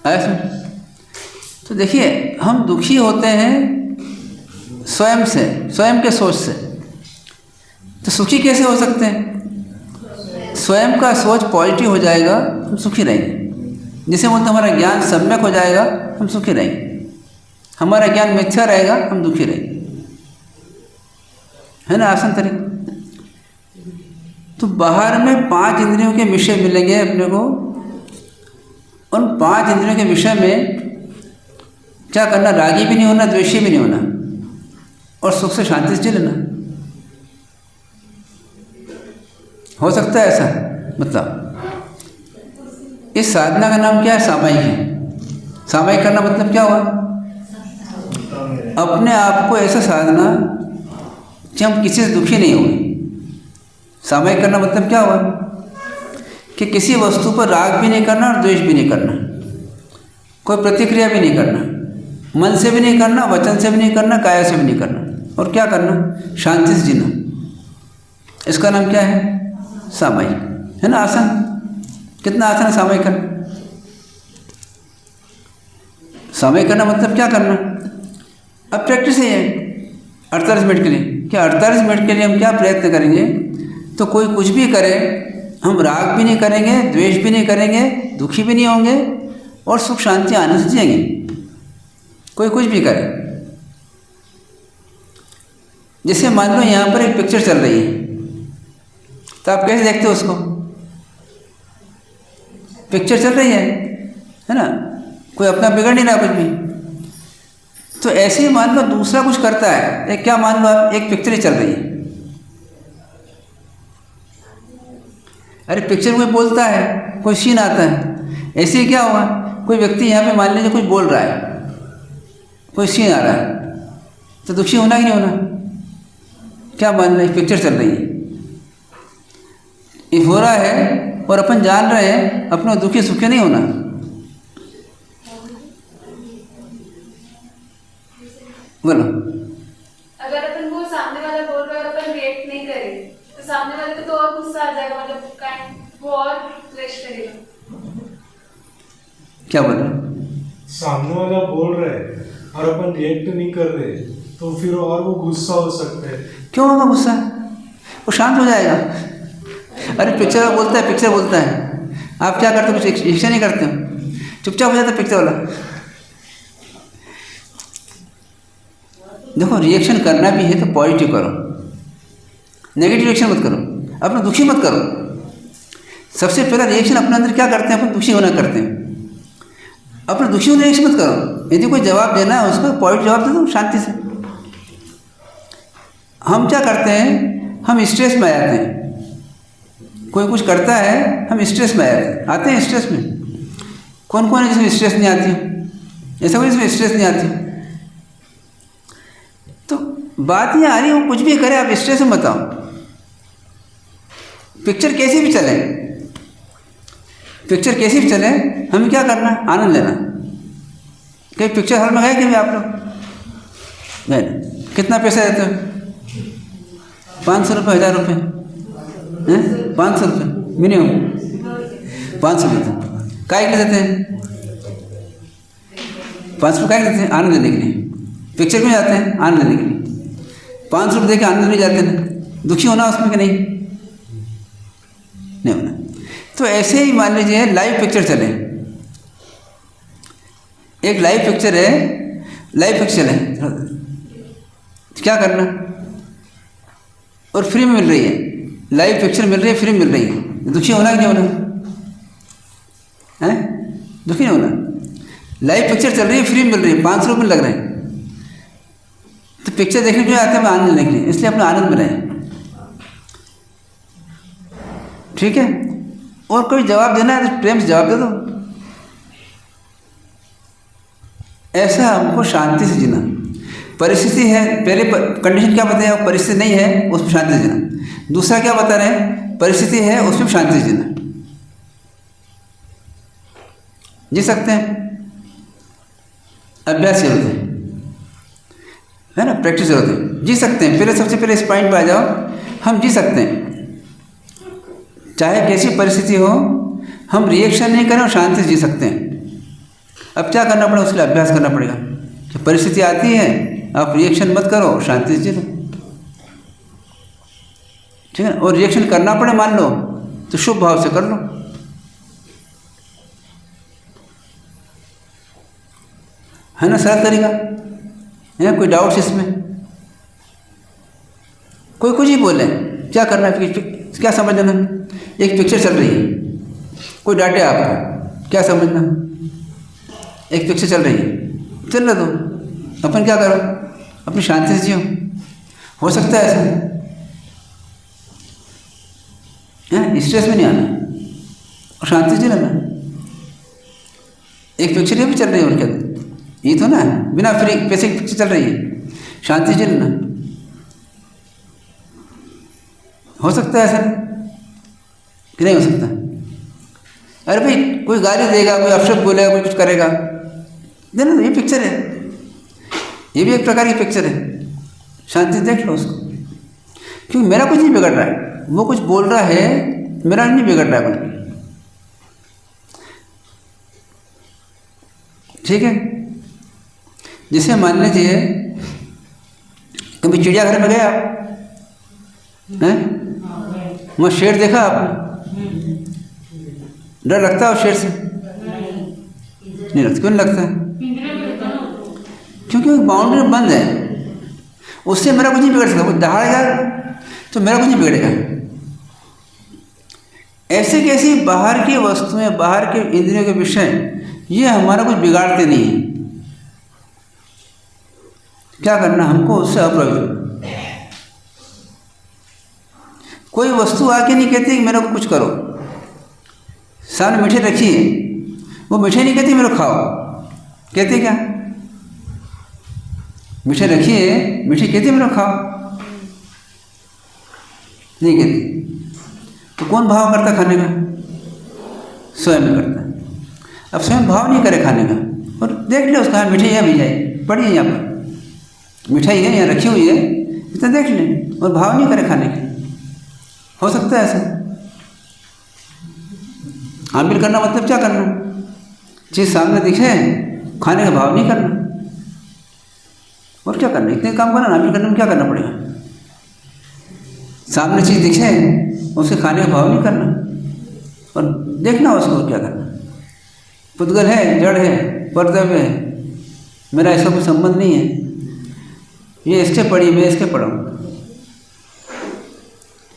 ऐसा तो देखिए, हम दुखी होते हैं स्वयं से, स्वयं के सोच से। तो सुखी कैसे हो सकते हैं? स्वयं का सोच पॉजिटिव हो जाएगा, हम सुखी रहेंगे। जिसे बोलते हमारा ज्ञान सम्यक हो जाएगा, हम सुखी रहेंगे। हमारा ज्ञान मिथ्या रहेगा, हम दुखी रहेंगे। है ना आसान तरीका? तो बाहर में 5 इंद्रियों के विषय मिलेंगे अपने को। उन 5 इंद्रियों के विषय में क्या करना? रागी भी नहीं होना, द्वेषी भी नहीं होना, और सुख से शांति से जी लेना। हो सकता है ऐसा? मतलब इस साधना का नाम क्या है? सामायिक है। सामायिक करना मतलब क्या हुआ? अपने आप को ऐसा साधना कि हम किसी से दुखी नहीं होंगे। सामायिक करना मतलब क्या हुआ? कि किसी वस्तु पर राग भी नहीं करना और द्वेष भी नहीं करना, कोई प्रतिक्रिया भी नहीं करना, मन से भी नहीं करना, वचन से भी नहीं करना, काया से भी नहीं करना, और क्या करना? शांति से जीना। इसका नाम क्या है? सामायिक। है ना आसान? कितना आसान है सामायिक करना। सामायिक करना मतलब क्या करना? अब प्रैक्टिस ही है 48 मिनट के लिए। क्या 48 मिनट के लिए हम क्या प्रयत्न करेंगे? तो कोई कुछ भी करे, हम राग भी नहीं करेंगे, द्वेष भी नहीं करेंगे, दुखी भी नहीं होंगे, और सुख शांति आनंद से जिएंगे। कोई कुछ भी करे। जैसे मान लो यहाँ पर एक पिक्चर चल रही है, तो आप कैसे देखते हो उसको? पिक्चर चल रही है ना? कोई अपना बिगड़ नहीं रहा कुछ भी। तो ऐसे ही मान लो दूसरा कुछ करता है। एक क्या मान लो आप, एक पिक्चर ही चल रही है। अरे पिक्चर में बोलता है, कोई सीन आता है। ऐसे ही क्या हुआ? कोई व्यक्ति यहाँ पे मान लीजिए कुछ बोल रहा है, कोई सीन आ रहा है, तो दुखी होना ही नहीं होना? क्या मान लो पिक्चर चल रही है, ये हो रहा है, और अपन जान रहे हैं, अपना दुखी सुखी नहीं होना। बोलो। अगर अपन वो सामने वाला बोल रहा है और अपन रिएक्ट नहीं करें तो सामने वाले को तो और गुस्सा आ जाएगा, मतलब काइंड वो और क्लेश करेगा। क्या बोल रहे? सामने वाला बोल रहे हैं और अपन रिएक्ट नहीं कर रहे, तो फिर और वो गुस्सा हो सकता है। क्यों होगा गुस्सा? वो शांत हो जाएगा। अरे पिक्चर बोलता है, पिक्चर बोलता है, आप क्या करते हो? कुछ एक्शन नहीं करते हो, चुपचाप हो जाता है पिक्चर वाला। देखो, रिएक्शन करना भी है तो पॉजिटिव करो, नेगेटिव रिएक्शन मत करो, अपना दुखी मत करो। सबसे पहला रिएक्शन अपने अंदर क्या करते हैं? अपन दुखी होना करते हैं। अपना दुखी होने रिएक्शन मत करो। यदि कोई जवाब देना है उसको पॉजिटिव जवाब दे दो शांति से। हम क्या करते हैं? हम स्ट्रेस में आ जाते हैं। कोई कुछ करता है, हम स्ट्रेस में आते हैं। स्ट्रेस में कौन कौन है जिसमें स्ट्रेस नहीं आती? ऐसा कोई जिसमें स्ट्रेस नहीं आती? तो बात ये आ रही है, वो कुछ भी करे, आप स्ट्रेस में बताओ। पिक्चर कैसी भी चले, पिक्चर कैसी भी चले, हमें क्या करना? आनंद लेना। कहीं पिक्चर हॉल में गए कि आप लोग? नहीं। कितना पैसा देते हो? 500 रुपये, 1000 रुपये हैं? 500 रुपये मिनिमम। 500 देते हैं। काय के लिए देते हैं? 500 काय देते हैं? आनंद लेने के लिए। पिक्चर में जाते हैं आनंद लेने के लिए। 500 रुपये दे के आनंद नहीं जाते ना? दुखी होना उसमें कि नहीं? नहीं होना। तो ऐसे ही मान लीजिए लाइव पिक्चर चले, एक लाइव पिक्चर है, लाइव पिक्चर है, क्या करना? और फ्री में मिल रही है, लाइव पिक्चर मिल रही है, फ्री में मिल रही है, दुखी होना कि नहीं होना? है? दुखी नहीं होना। लाइव पिक्चर चल रही है, फ्री में मिल रही है, 500 रुपये लग रहे हैं, तो पिक्चर देखने के लिए आते हैं आनंद लेने के लिए, इसलिए अपना आनंद में रहें। ठीक है? और कोई जवाब देना है तो प्रेम से जवाब दे दो। ऐसा हमको शांति से जीना। परिस्थिति है, पहले कंडीशन क्या बताया? परिस्थिति नहीं है, उसमें शांति से जीना। दूसरा क्या बता रहे हैं? परिस्थिति है, उसमें शांति से जीना। जी सकते हैं? अभ्यास जरूरत है ना? प्रैक्टिस जरूरत है। जी सकते हैं। पहले सबसे पहले इस पॉइंट पर आ जाओ, हम जी सकते हैं चाहे कैसी परिस्थिति हो, हम रिएक्शन नहीं करें और शांति से जी सकते हैं। अब क्या करना पड़ेगा? उसके लिए अभ्यास करना पड़ेगा। जब परिस्थिति आती है, आप रिएक्शन मत करो, शांति से जी लो। ठीक है ना। और रिएक्शन करना पड़े मान लो तो शुभ भाव से कर लो। है ना सरल तरीका? है कोई डाउट्स इसमें? कोई कुछ ही बोले, क्या करना है, क्या समझना? एक पिक्चर चल रही है, कोई डांटे आपको, क्या समझना? एक पिक्चर चल रही है, चल रहा दो, अपन क्या करो, अपनी शांति से जियो। हो सकता है ऐसा है, स्ट्रेस में नहीं आना और शांति से रहना। एक पिक्चर ये भी चल रही है, और क्या ये तो ना बिना फ्री पैसे की पिक्चर चल रही है, शांति से रहना। हो सकता है ऐसा कि नहीं हो सकता? अरे भाई कोई गाली देगा, कोई अपशब्द बोलेगा, कोई कुछ करेगा, देना तो ये पिक्चर है, ये भी एक प्रकार की पिक्चर है, शांति से देख लो उसको। क्योंकि मेरा कुछ नहीं बिगड़ रहा है, वो कुछ बोल रहा है, मेरा नहीं बिगड़ रहा है कुछ। ठीक है, जिसे मान लीजिए कभी चिड़ियाघर में गया हैं, वहाँ शेर देखा आपने, डर लगता है उस शेर से? नहीं लगता। क्यों नहीं लगता? क्योंकि बाउंड्री बंद है, उससे मेरा कुछ नहीं बिगड़ सकता। वो दहाड़ेगा तो मेरा कुछ नहीं बिगड़ेगा। ऐसे कैसी बाहर की वस्तुएं, बाहर के इंद्रियों के विषय, ये हमारा कुछ बिगाड़ते नहीं है। क्या करना हमको? उससे अप्रभावित। कोई वस्तु आके नहीं कहती कि मेरे को कुछ करो। सामने मिठाई रखी है, वो मिठाई नहीं कहती मेरे को खाओ, कहती क्या? मिठाई रखी है, मिठाई कहती मेरे को खाओ, नहीं कहती। तो कौन भाव करता खाने का? स्वयं में करता है। अब स्वयं भाव नहीं करे खाने का, और देख ले उसका मिठाई यहाँ भी जाए, पड़ी है यहाँ पर मिठाई है, यहाँ रखी हुई है, इतना देख ले, और भाव नहीं करे खाने का। हो सकता है ऐसा? हामिल करना मतलब क्या करना? चीज़ सामने दिखे, खाने का भाव नहीं करना, और क्या करना? इतने काम करना, हामिल करने में क्या करना पड़ेगा? सामने चीज़ दिखे, उसे खाने का भाव नहीं करना, और देखना उसको क्या करना। पुद्गल है, जड़ है, परदव्य है, मेरा ऐसा कोई संबंध नहीं है, ये इसके पड़ी, मैं इसके पढ़ा हूँ।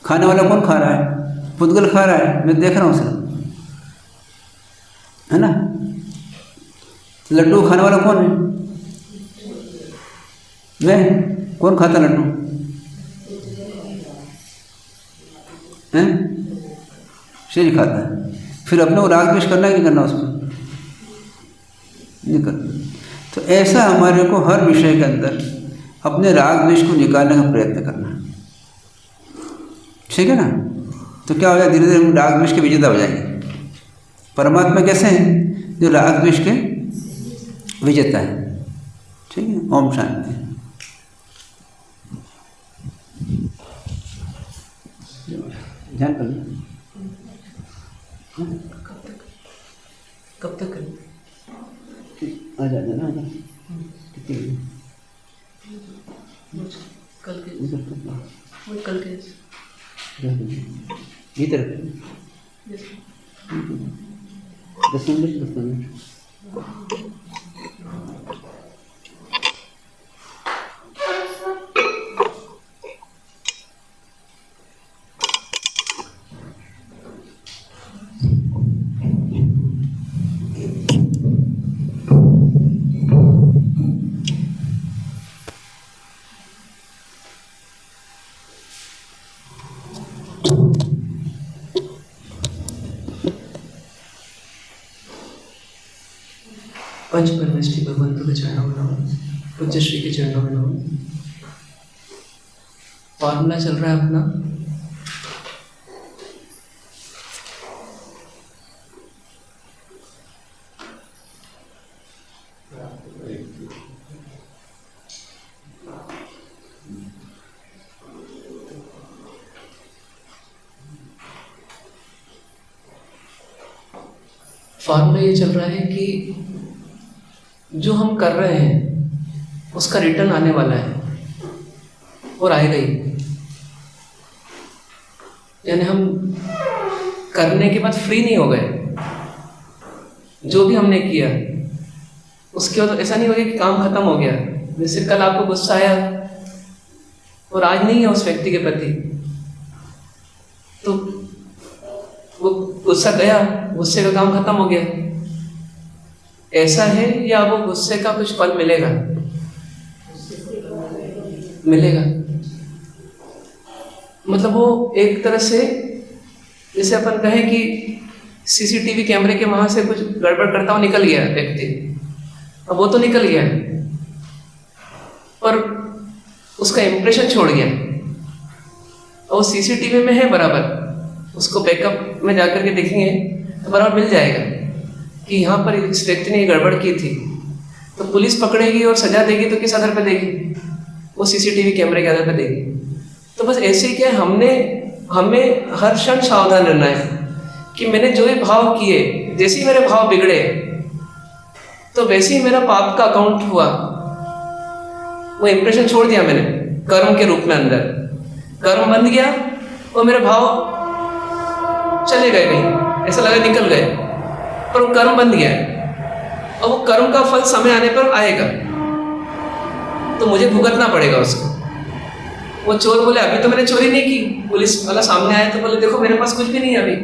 खाने वाला कौन खा रहा है? पुद्गल खा रहा है, मैं देख रहा हूँ सिर्फ, है ना। लड्डू खाने वाला कौन है? मैं। कौन खाता लड्डू? हैं? शरीर खाता है। फिर अपने को राग द्वेष करना ही नहीं करना उसमें, नहीं करना। तो ऐसा हमारे को हर विषय के अंदर अपने राग द्वेष को निकालने का प्रयत्न करना है, ठीक है ना। तो क्या हो जाए, धीरे धीरे हम राग द्वेष के विजेता हो जाएंगे। परमात्मा कैसे हैं? जो राग द्वेष के विजेता है, ठीक है। ओम शांति। ध्यान कर लो। कब तक करें? आ जाना, आ जाना। कितनी कल के भीतर 10 मिनट। पंच परमेष्ठी भगवंतों के चरणों में नमः, पूज्य श्री के चरणों में नमः। फॉर्मूला चल रहा है अपना, फॉर्मूला ये चल रहा है कि जो हम कर रहे हैं उसका रिटर्न आने वाला है और आएगा ही। यानी हम करने के बाद फ्री नहीं हो गए। जो भी हमने किया उसके बाद ऐसा नहीं हो गया कि काम खत्म हो गया। जैसे कल आपको गुस्सा आया और आज नहीं है उस व्यक्ति के प्रति, तो वो गुस्सा गया, गुस्से का काम खत्म हो गया। ऐसा है या वो गुस्से का कुछ फल मिलेगा? मिलेगा। मतलब वो एक तरह से जैसे अपन कहें कि सीसीटीवी कैमरे के वहां से कुछ गड़बड़ करता हुआ निकल गया व्यक्ति, अब वो तो निकल गया पर उसका इंप्रेशन छोड़ गया और वो सीसीटीवी में है बराबर। उसको बैकअप में जाकर के देखेंगे तो बराबर मिल जाएगा कि यहाँ पर इस व्यक्ति ने ये गड़बड़ की थी। तो पुलिस पकड़ेगी और सजा देगी तो किस आधार पर देगी? वो सीसीटीवी कैमरे के आधार पर देगी। तो बस ऐसे ही क्या है, हमें हर क्षण सावधान रहना है कि मैंने जो ये भाव किए, जैसे ही मेरे भाव बिगड़े तो वैसे ही मेरा पाप का अकाउंट हुआ, वो इंप्रेशन छोड़ दिया मैंने कर्म के रूप में। अंदर कर्म बन गया और मेरे भाव चले गए कहीं, ऐसा लगा निकल गए, पर वो कर्म बन गया और वो कर्म का फल समय आने पर आएगा तो मुझे भुगतना पड़ेगा उसको। वो चोर बोले अभी तो मैंने चोरी नहीं की, पुलिस वाला सामने आया तो बोले देखो मेरे पास कुछ भी नहीं है अभी,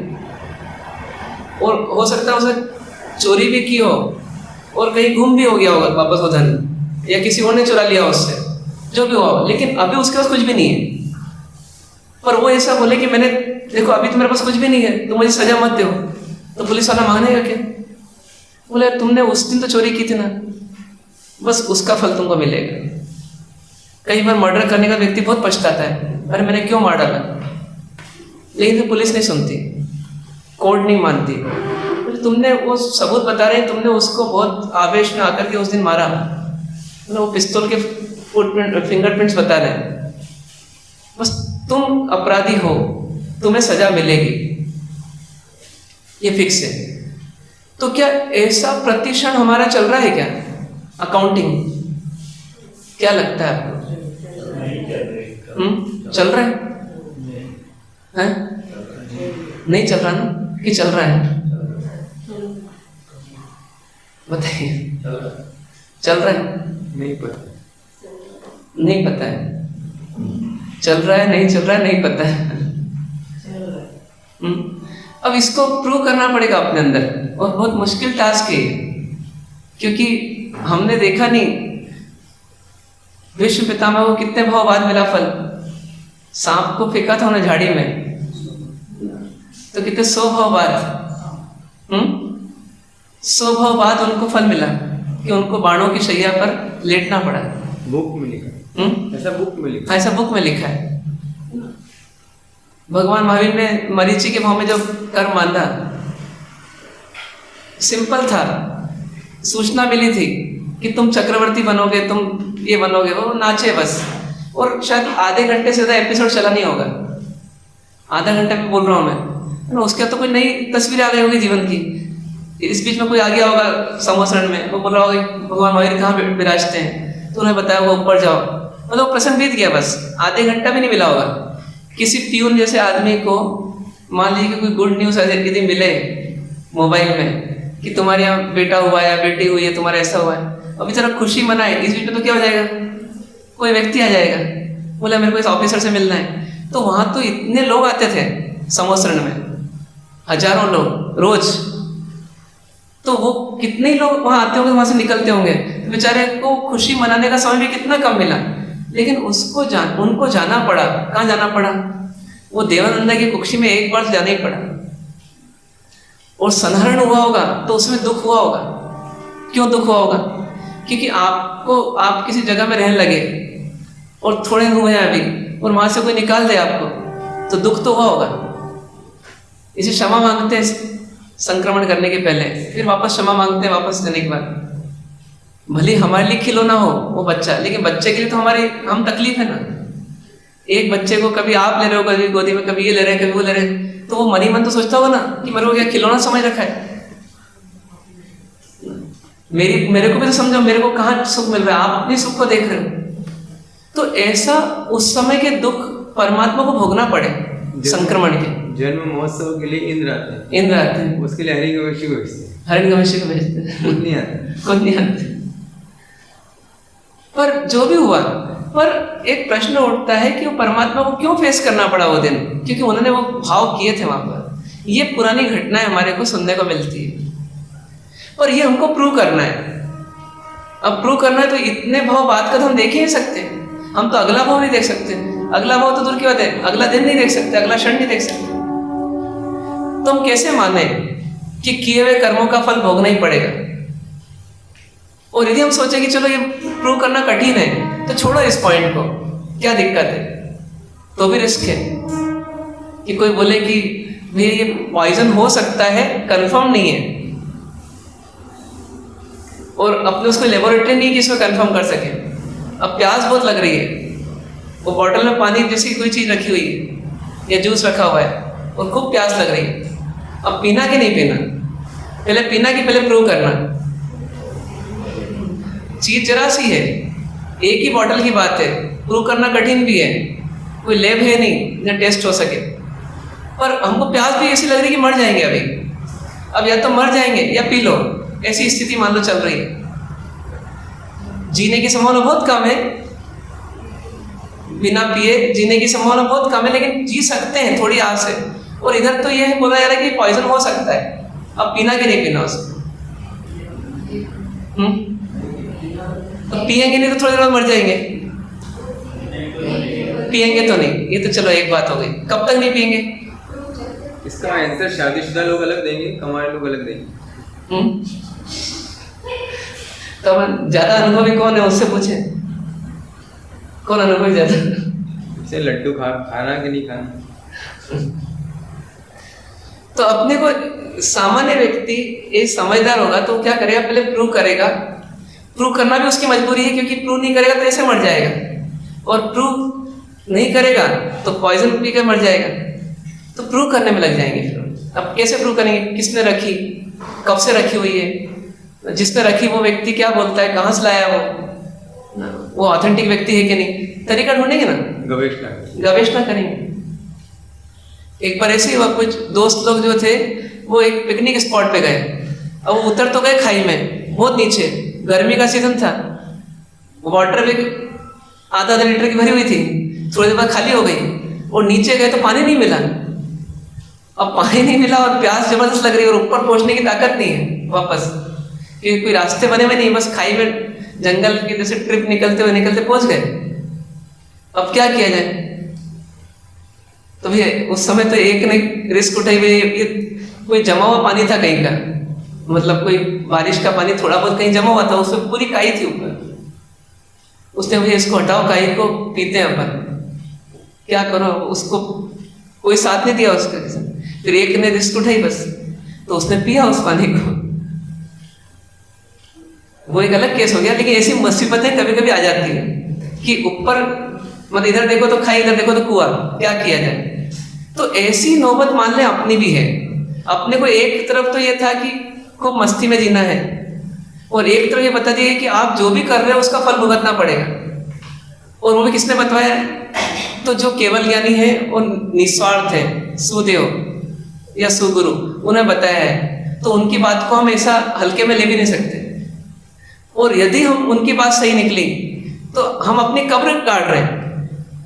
और हो सकता है उसे चोरी भी की हो और कहीं गुम भी हो गया होगा वापस वो धन, या किसी और ने चुरा लिया उससे, जो भी हो, लेकिन अभी उसके पास कुछ भी नहीं है। पर वो ऐसा बोले कि मैंने देखो अभी तो मेरे पास कुछ भी नहीं है तो मुझे सजा मत दो, तो पुलिस वाला मानेगा क्या? बोले तुमने उस दिन तो चोरी की थी ना, बस उसका फल तुमको मिलेगा। कई बार मर्डर करने का व्यक्ति बहुत पछताता है, अरे मैंने क्यों मार डाला, लेकिन पुलिस नहीं सुनती, कोर्ट नहीं मानती। तुमने वो सबूत बता रहे हैं, तुमने उसको बहुत आवेश में आकर के उस दिन मारा, वो पिस्तौल के फिंगरप्रिंट्स बता रहे हैं, बस तुम अपराधी हो, तुम्हें सजा मिलेगी, ये फिक्स है। तो क्या ऐसा प्रतिक्षण हमारा चल रहा है क्या अकाउंटिंग? क्या लगता है आपको? चल रहा है? हैं? नहीं चल रहा ना कि चल रहा है? बताइए। चल रहा है? नहीं पता। नहीं पता है। चल रहा है नहीं चल रहा है नहीं पता है। अब इसको प्रूव करना पड़ेगा अपने अंदर, और बहुत मुश्किल टास्क है क्योंकि हमने देखा नहीं विश्व पितामह को कितने भाव बाद मिला फल। सांप को फेंका था उन्हें झाड़ी में तो कितने 100 भाव बाद 100 भाव बाद उनको फल मिला कि उनको बाणों की शैया पर लेटना पड़ा। बुक में लिखा है, ऐसा बुक में लिखा ऐसा बुक में लिखा है। भगवान महावीर ने मरीचि के भाव में जो कर्म बांधा, सिंपल था, सूचना मिली थी कि तुम चक्रवर्ती बनोगे, तुम ये बनोगे, वो नाचे बस, और शायद आधे घंटे से ज़्यादा एपिसोड चला नहीं होगा, आधा घंटा में बोल रहा हूँ मैं, उसके तो कोई नई तस्वीर आ गई होगी जीवन की। इस बीच में कोई आ गया होगा संवत्सरण में, वो बोल रहा होगा भगवान महावीर कहाँ विराजते हैं, तो उन्हें बताया वो ऊपर जाओ, मतलब प्रसंग बीत गया, बस आधे घंटा भी नहीं मिला होगा। किसी प्यून जैसे आदमी को मान लीजिए कि कोई गुड न्यूज़ यदि मिले मोबाइल में कि तुम्हारे यहाँ बेटा हुआ है या बेटी हुई है, तुम्हारा ऐसा हुआ है, अभी जरा खुशी मनाए, इस बीच में तो क्या हो जाएगा, कोई व्यक्ति आ जाएगा, बोला मेरे को इस ऑफिसर से मिलना है। तो वहाँ तो इतने लोग आते थे संवत्सरण में, हजारों लोग रोज, तो वो कितने लोग वहाँ आते होंगे, वहाँ से निकलते होंगे, तो बेचारे को खुशी मनाने का समय भी कितना कम मिला। लेकिन उनको जाना पड़ा, कहाँ जाना पड़ा, वो देवानंद की कुक्षी में एक बार जाना ही पड़ा, और संहरण हुआ होगा तो उसमें दुख हुआ होगा। क्यों दुख हुआ होगा? क्योंकि आप किसी जगह में रहने लगे और थोड़े हुए हैं अभी, और वहां से कोई निकाल दे आपको, तो दुख तो हुआ होगा। इसे क्षमा मांगते हैं संक्रमण करने के पहले, फिर वापस क्षमा मांगते हैं वापस जाने के बाद। भले हमारे लिए खिलौना हो वो बच्चा, लेकिन बच्चे के लिए तो हम तकलीफ है ना। एक बच्चे को कभी आप ले रहे हो, कभी गोदी में, कभी ये ले रहे हैं, कभी वो ले रहे हैं, तो वो मन ही मन तो सोचता होगा ना कि मेरे को क्या खिलौना समझ रखा है। मेरे को भी तो समझो, मेरे को कहाँ सुख मिल रहा है, आप अपने सुख को देख रहे हो। तो ऐसा उस समय के दुख परमात्मा को भोगना पड़े, संक्रमण के। जन्म महोत्सव के लिए इंद्र आते हैं, इंद्र आते हैं, उसके लिए हरिवंशी को भेजते हैं, हिरण्यकशिपु को भेजते हैं, खुद नहीं आते। खुद नहीं आते। पर जो भी हुआ, पर एक प्रश्न उठता है कि वो परमात्मा को क्यों फेस करना पड़ा वो दिन, क्योंकि उन्होंने वो भाव किए थे वहां पर। ये पुरानी घटनाएं हमारे को सुनने को मिलती है, पर ये हमको प्रूव करना है। अब प्रूव करना है तो इतने भाव बाद का तो हम देख ही नहीं सकते। हम तो अगला भाव नहीं देख सकते, अगला भाव तो दूर की बात है, अगला दिन नहीं देख सकते, अगला क्षण नहीं देख सकते। तो हम कैसे माने कि किए हुए कर्मों का फल भोगना ही पड़ेगा? और यदि हम सोचे कि चलो ये प्रूव करना कठिन है तो छोड़ो इस पॉइंट को, क्या दिक्कत है? तो भी रिस्क है कि कोई बोले कि भैया ये पॉइजन हो सकता है, कंफर्म नहीं है, और अपने उसको लेबोरेटरी नहीं कि इसमें कंफर्म कर सके। अब प्यास बहुत लग रही है, वो बॉटल में पानी जैसी कोई चीज रखी हुई है या जूस रखा हुआ है और खूब प्यास लग रही है। अब पीना कि नहीं पीना, पहले पीना कि पहले प्रूव करना। चीज जरा सी है, एक ही बॉटल की बात है, प्रूव करना कठिन भी है, कोई लैब है नहीं जहाँ टेस्ट हो सके। पर हमको प्यास भी ऐसी लग रही है कि मर जाएंगे अभी, अब या तो मर जाएंगे या पी लो, ऐसी स्थिति मान लो चल रही है। जीने की संभावना बहुत कम है, बिना पिए जीने की संभावना बहुत कम है, लेकिन जी सकते हैं थोड़ी आस है। और इधर तो ये बोला जा रहा है कि पॉइजन हो सकता है, अब पीना कि नहीं पीना उसको? अब पिएंगे नहीं तो थोड़ी देर बाद मर जाएंगे, पिएंगे तो नहीं, ये तो चलो एक बात हो गई। कब तक नहीं पिएंगे? इसका आंसर शादीशुदा लोग अलग देंगे, कमाए लोग अलग देंगे। तो ज्यादा अनुभवी कौन है, उससे पूछे कौन अनुभवी ज्यादा? इसे लड्डू खाना कि नहीं खाना। तो अपने को सामान्य व्यक्ति ये समझदार होगा तो क्या करेगा, पहले प्रूव करेगा। प्रूव करना भी उसकी मजबूरी है, क्योंकि प्रूव नहीं करेगा तो ऐसे मर जाएगा, और प्रूव नहीं करेगा तो पॉइजन पी कर मर जाएगा। तो प्रूव करने में लग जाएंगे फिर। अब कैसे प्रूव करेंगे? किसने रखी, कब से रखी हुई है, जिसने रखी वो व्यक्ति क्या बोलता है, कहाँ से लाया वो ऑथेंटिक व्यक्ति है कि नहीं, तरीका ढूंढेंगे ना, गवेषणा करेंगे। एक बार ऐसे ही हुआ, कुछ दोस्त लोग जो थे वो एक पिकनिक स्पॉट पे गए। अब वो उतर तो गए खाई में, बहुत नीचे, गर्मी का सीजन था, वाटर भी आधा लीटर की भरी हुई थी, थोड़ी देर बाद खाली हो गई, और नीचे गए तो पानी नहीं मिला। अब पानी नहीं मिला और प्यास जबरदस्त लग रही है, और ऊपर पहुंचने की ताकत नहीं है वापस, क्योंकि कोई रास्ते बने हुए नहीं, बस खाई में जंगल के जैसे ट्रिप निकलते पहुंच गए। अब क्या किया जाए? तो भैया उस समय तो एक ने रिस्क उठाई, ये कोई जमा हुआ पानी था कहीं का, मतलब कोई बारिश का पानी थोड़ा बहुत कहीं जमा हुआ था, उसमें पूरी काई थी ऊपर। उसने भैया इसको हटाओ, काई को पीते हैं अपन, क्या करो, उसको कोई साथ नहीं दिया उसका। फिर एक ने रिस्क उठाई बस, तो उसने पिया उस पानी को। वो एक अलग केस हो गया, लेकिन ऐसी मुसीबतें कभी कभी आ जाती है कि ऊपर मतलब इधर देखो तो खाई, इधर देखो तो कुआं, क्या किया जाए? तो ऐसी नौबत मान ले अपनी भी है। अपने को एक तरफ तो ये था कि खूब मस्ती में जीना है, और एक तरफ ये बता दिया कि आप जो भी कर रहे हो उसका फल भुगतना पड़ेगा। और वो भी किसने बताया? तो जो केवल ज्ञानी है और निस्वार्थ है, सुदेव या सुगुरु, उन्हें बताया है। तो उनकी बात को हम ऐसा हल्के में ले भी नहीं सकते। और यदि हम उनकी बात सही निकली तो हम अपनी कब्र काट रहे हैं।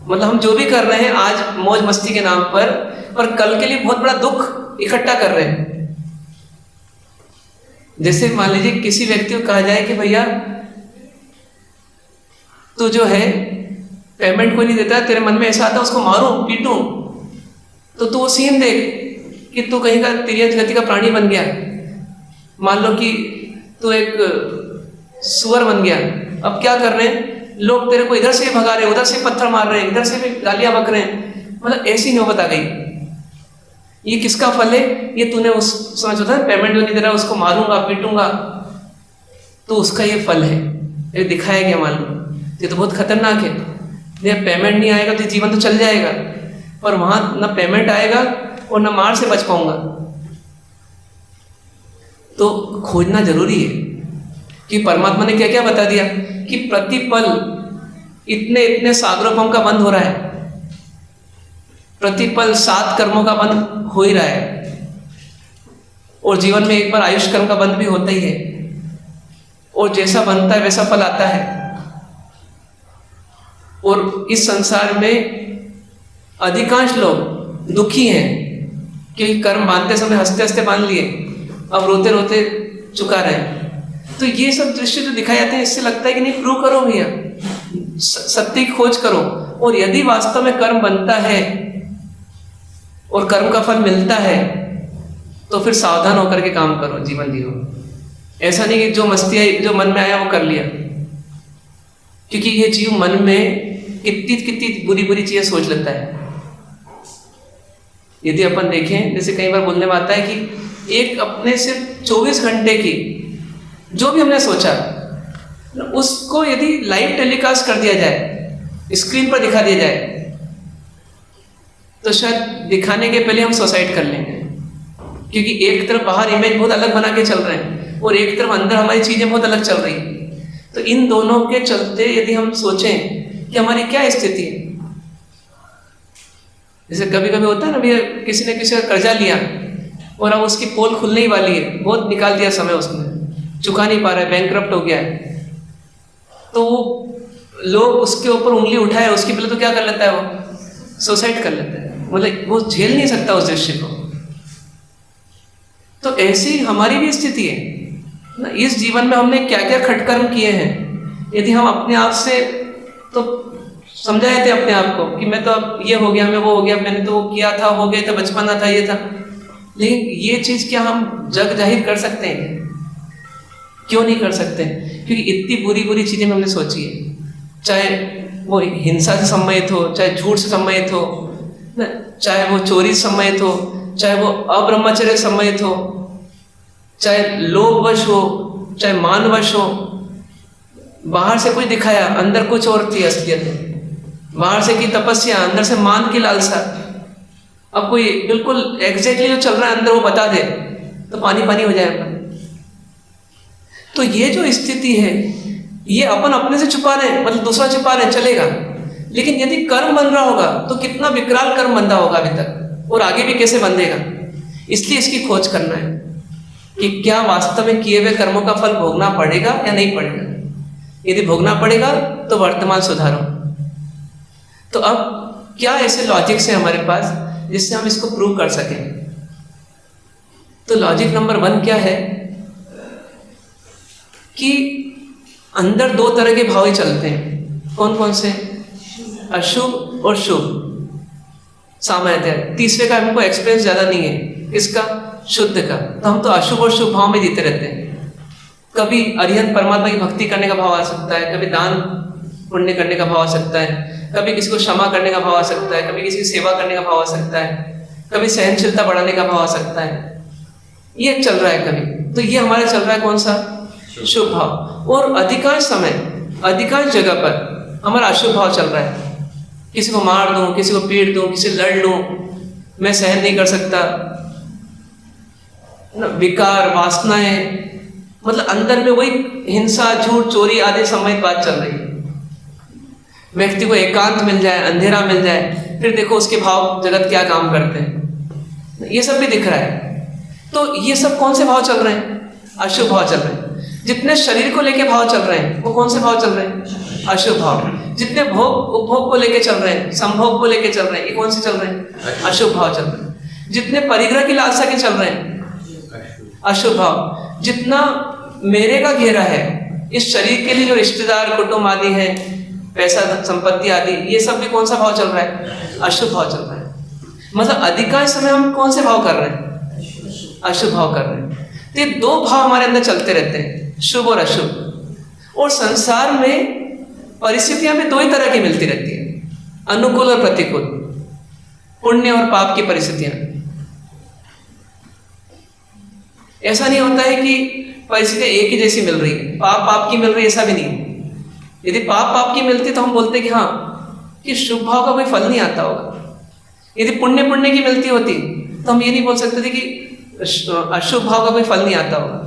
मतलब हम जो भी कर रहे हैं आज मौज मस्ती के नाम पर कल के लिए बहुत बड़ा दुख इकट्ठा कर रहे हैं। जैसे मान लीजिए किसी व्यक्ति को कहा जाए कि भैया तू जो है पेमेंट कोई नहीं देता, तेरे मन में ऐसा आता उसको मारूं पीटूं, तो तू वो सीन देख कि तू कहीं का तिर्यक गति का प्राणी बन गया। मान लो कि तू एक सुअर बन गया। अब क्या कर रहे हैं लोग, तेरे को इधर से भगा रहे हैं, उधर से पत्थर मार रहे हैं, इधर से भी गालियां बक रहे हैं। मतलब ऐसी नौबत आ गई। ये किसका फल है? ये तूने उस समझ होता है पेमेंट जो नहीं दे रहा उसको मारूंगा पीटूंगा, तो उसका ये फल है। ये दिखाया गया, मान लो ये तो बहुत खतरनाक है। पेमेंट नहीं आएगा तो जीवन तो चल जाएगा, पर वहां ना पेमेंट आएगा और ना मार से बच पाऊंगा। तो खोजना जरूरी है कि परमात्मा ने क्या क्या बता दिया कि प्रतिपल इतने इतने सागरों का बंद हो रहा है, प्रतिपल 7 कर्मों का बंध हो ही रहा है, और जीवन में एक बार आयुष कर्म का बंध भी होता ही है, और जैसा बनता है वैसा फल आता है। और इस संसार में अधिकांश लोग दुखी हैं क्योंकि कर्म बांधते समय हंसते हंसते बांध लिए, अब रोते रोते चुका रहे हैं। तो ये सब दृश्य जो दिखाए जाते हैं, इससे लगता है कि नहीं, प्रूव करो भैया, सत्य की खोज करो, और यदि वास्तव में कर्म बनता है और कर्म का फल मिलता है तो फिर सावधान होकर के काम करो, जीवन जियो। ऐसा नहीं कि जो मस्ती आई, जो मन में आया वो कर लिया, क्योंकि ये जीव मन में कितनी कितनी बुरी बुरी चीजें सोच लेता है। यदि अपन देखें, जैसे कई बार बोलने में आता है कि एक अपने सिर्फ 24 घंटे की जो भी हमने सोचा उसको यदि लाइव टेलीकास्ट कर दिया जाए, स्क्रीन पर दिखा दिया जाए, तो शायद दिखाने के पहले हम सुसाइड कर लेंगे, क्योंकि एक तरफ बाहर इमेज बहुत अलग बना के चल रहे हैं और एक तरफ अंदर हमारी चीजें बहुत अलग चल रही हैं। तो इन दोनों के चलते यदि हम सोचें कि हमारी क्या स्थिति है, जैसे कभी कभी होता है ना भैया, किसी ने किसी का कर्जा लिया और अब उसकी पोल खुलने ही वाली है, बहुत निकाल दिया समय उसने, चुका नहीं पा रहा है, बैंकक्रप्ट हो गया है, तो वो लोग उसके ऊपर उंगली उठाए, उसके पहले तो क्या कर लेता है, वो सुसाइड कर लेता है, मतलब वो झेल नहीं सकता उस दृश्य को। तो ऐसी हमारी भी स्थिति है ना। इस जीवन में हमने क्या क्या खटकर्म किए हैं, यदि हम अपने आप से तो समझाए थे अपने आप को कि मैं तो अब ये हो गया, मैं वो हो गया, मैंने तो वो किया था, हो गया था, बचपना था, ये था, लेकिन ये चीज क्या हम जग जाहिर कर सकते हैं? क्यों नहीं कर सकते? क्योंकि इतनी बुरी बुरी चीजें हमने सोची है, चाहे वो हिंसा से सम्मिलित हो, चाहे झूठ से सम्मिलित हो, चाहे वो चोरी से सम्मिलित हो, चाहे वो अब्रह्मचर्य से सम्मिलित हो, चाहे लोभवश हो, चाहे मानवश हो। बाहर से कुछ दिखाया, अंदर कुछ और थी असलियत। बाहर से की तपस्या, अंदर से मान की लालसा। अब कोई बिल्कुल एग्जैक्टली जो चल रहा है अंदर वो बता दे तो पानी पानी हो जाएगा। तो ये जो स्थिति है, ये अपन अपने से छुपा रहे हैं, मतलब दूसरा छुपा रहे हैं, चलेगा, लेकिन यदि कर्म बन रहा होगा तो कितना विकराल कर्म बंधा होगा अभी तक, और आगे भी कैसे बंधेगा। इसलिए इसकी खोज करना है कि क्या वास्तव में किए हुए कर्मों का फल भोगना पड़ेगा या नहीं पड़ेगा। यदि भोगना पड़ेगा तो वर्तमान सुधारो। तो अब क्या ऐसे लॉजिक्स है हमारे पास जिससे हम इसको प्रूव कर सकें? तो लॉजिक नंबर 1 क्या है कि अंदर 2 तरह के भाव ही चलते हैं। कौन कौन से? अशुभ और शुभ, सामान्यतः। तीसरे का हमको एक्सपीरियंस ज्यादा नहीं है, इसका शुद्ध का। तो हम तो अशुभ और शुभ भाव में जीते रहते हैं। कभी अरिहंत परमात्मा की भक्ति करने का भाव आ सकता है, कभी दान पुण्य करने का भाव आ सकता है, कभी किसी को क्षमा करने का भाव आ सकता है, कभी किसी की सेवा करने का भाव आ सकता है, कभी सहनशीलता बढ़ाने का भाव आ सकता है। ये चल रहा है कभी। तो ये हमारा चल रहा है कौन सा? शुभ भाव। और अधिकांश समय, अधिकांश जगह पर हमारा अशुभ भाव चल रहा है। किसी को मार दूं, किसी को पीट दूं, किसी लड़ लूं, मैं सहन नहीं कर सकता, विकार, वासनाएं, मतलब अंदर में वही हिंसा, झूठ, चोरी आदि समेत बात चल रही है। व्यक्ति को एकांत मिल जाए, अंधेरा मिल जाए, फिर देखो उसके भाव जगत क्या काम करते हैं, ये सब भी दिख रहा है। तो ये सब कौन से भाव चल रहे हैं? अशुभ भाव चल रहे हैं। जितने शरीर को लेके भाव चल रहे हैं वो कौन से भाव चल रहे हैं? अशुभ भाव। जितने भोग उपभोग को लेके चल रहे हैं, संभोग को लेके चल रहे हैं, ये कौन से चल रहे हैं? अशुभ भाव चल रहे हैं। जितने परिग्रह की लालसा के चल रहे हैं, अशुभ भाव। जितना मेरे का घेरा है, इस शरीर के लिए जो रिश्तेदार, कुटुंब आदि है, पैसा, संपत्ति आदि, ये सब भी कौन सा भाव चल रहा है? अशुभ भाव चल रहा है। मतलब अधिकांश समय हम कौन से भाव कर रहे हैं? अशुभ भाव कर रहे हैं। तो ये 2 भाव हमारे अंदर चलते रहते हैं, शुभ और अशुभ। और संसार में परिस्थितियां भी 2 ही तरह की मिलती रहती है, अनुकूल और प्रतिकूल, पुण्य और पाप की परिस्थितियां। ऐसा नहीं होता है कि परिस्थितियां एक ही जैसी मिल रही है, पाप पाप की मिल रही है, ऐसा भी नहीं। यदि पाप पाप की मिलती तो हम बोलते कि हाँ, कि शुभ भाव का कोई फल नहीं आता होगा। यदि पुण्य पुण्य की मिलती होती तो हम ये नहीं बोल सकते थे कि अशुभ भाव का कोई फल नहीं आता होगा।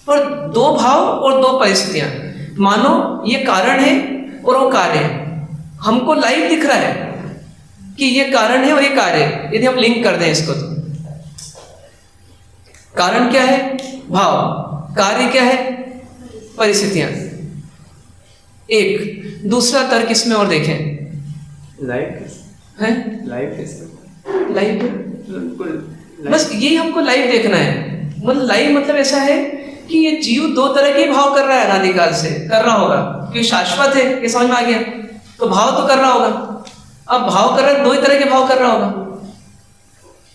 पर 2 भाव और 2 परिस्थितियां, मानो ये कारण है और वो कार्य है, हमको लाइव दिख रहा है कि ये कारण है और ये कार्य है, यदि हम लिंक कर दें इसको तो कारण क्या है? भाव। कार्य क्या है? परिस्थितियां। एक दूसरा तर्क इसमें और देखें, लाइफ है लाइफ कैसे लाइव, बिल्कुल बस यही हमको लाइव देखना है। मतलब लाइव मतलब ऐसा है कि ये जीव दो तरह के भाव कर रहा है, अनादिकाल से कर रहा होगा, क्योंकि शाश्वत है, ये समझ में आ गया। तो भाव तो कर रहा होगा, अब भाव कर रहा है, दो ही तरह के भाव कर रहा होगा,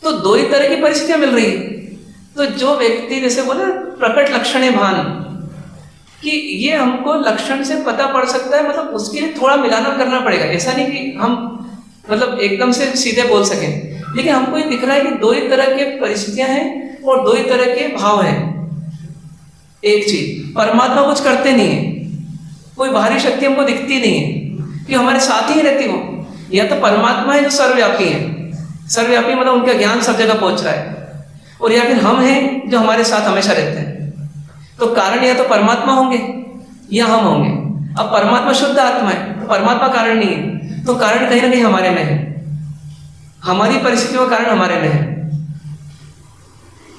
तो दो ही तरह की परिस्थितियां मिल रही है। तो जो व्यक्ति जैसे बोले प्रकट लक्षण भान, कि ये हमको लक्षण से पता पड़ सकता है, मतलब उसके लिए थोड़ा मिलाना करना पड़ेगा। ऐसा नहीं कि हम मतलब एकदम से सीधे बोल सकें, लेकिन हमको ये दिख रहा है कि दो ही तरह के परिस्थितियां हैं और दो ही तरह के भाव हैं। एक चीज, परमात्मा कुछ करते नहीं है, कोई बाहरी शक्ति हमको दिखती नहीं है कि हमारे साथ ही रहती हो। या तो परमात्मा है जो सर्वव्यापी है, सर्वव्यापी मतलब उनका ज्ञान सब जगह पहुंच रहा है, और या फिर हम हैं जो हमारे साथ हमेशा रहते हैं। तो कारण या तो परमात्मा होंगे या हम होंगे। अब परमात्मा शुद्ध आत्मा है, तो परमात्मा कारण नहीं है, तो कारण कहीं ना कहीं हमारे में है, हमारी परिस्थितियों का कारण हमारे में है।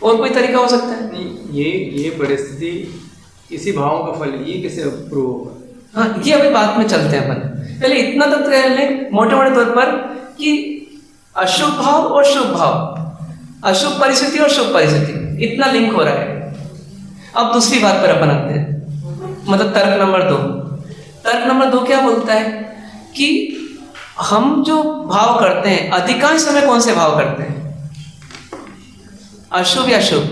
और कोई तरीका हो सकता है? ये परिस्थिति किसी भाव का फल, ये कैसे प्रूव होगा? हाँ, ये अभी बात में चलते हैं अपन। पहले इतना तक कह लें मोटे मोटे तौर पर कि अशुभ भाव और शुभ भाव, अशुभ परिस्थिति और शुभ परिस्थिति, इतना लिंक हो रहा है। अब दूसरी बात पर अपन आते हैं, मतलब तर्क नंबर 2। तर्क नंबर 2 क्या बोलता है कि हम जो भाव करते हैं, अधिकांश समय कौन से भाव करते हैं? अशुभ या शुभ?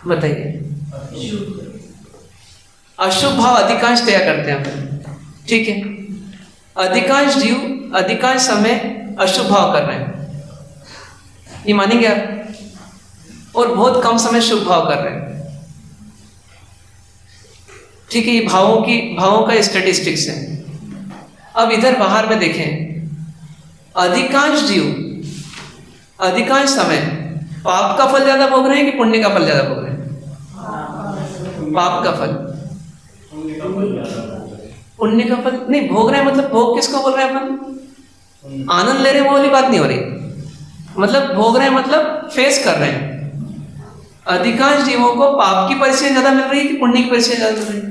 बताइए। अशुभ भाव अधिकांश तय करते हैं अपन, ठीक है। अधिकांश जीव अधिकांश समय अशुभ भाव कर रहे हैं, ये मानेंगे आप? और बहुत कम समय शुभ भाव कर रहे हैं, ठीक है। ये भावों का स्टैटिस्टिक्स है। अब इधर बाहर में देखें, अधिकांश जीव अधिकांश समय पाप का फल ज्यादा भोग रहे हैं कि पुण्य का फल ज्यादा भोग रहे हैं? पाप का फल। पुण्य का फल नहीं भोग रहे हैं, मतलब भोग किसको बोल रहे हैं अपन? आनंद ले रहे हैं वो वाली बात नहीं हो रही, मतलब भोग रहे हैं मतलब फेस कर रहे हैं। अधिकांश जीवों को पाप की परिस्थिति ज्यादा मिल रही है कि पुण्य की परिस्थिति ज्यादा मिल रही है?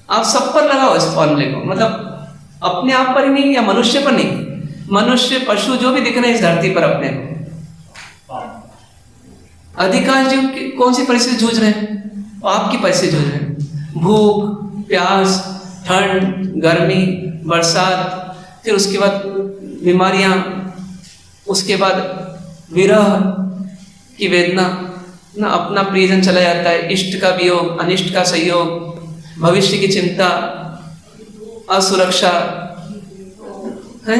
आप सब पर लगाओ इस फॉर्मूले को, मतलब अपने आप पर ही नहीं या मनुष्य पर नहीं, मनुष्य पशु जो भी दिख रहे हैं इस धरती पर अपने को, अधिकांश जीव कौन सी परिस्थिति जूझ रहे हैं? पाप की परिस्थिति जूझ रहे हैं। भूख, प्यास, ठंड, गर्मी, बरसात, फिर उसके बाद बीमारियां, उसके बाद विरह की वेदना ना, अपना प्रियजन चला जाता है, इष्ट का वियोग, अनिष्ट का संयोग, भविष्य की चिंता, असुरक्षा है,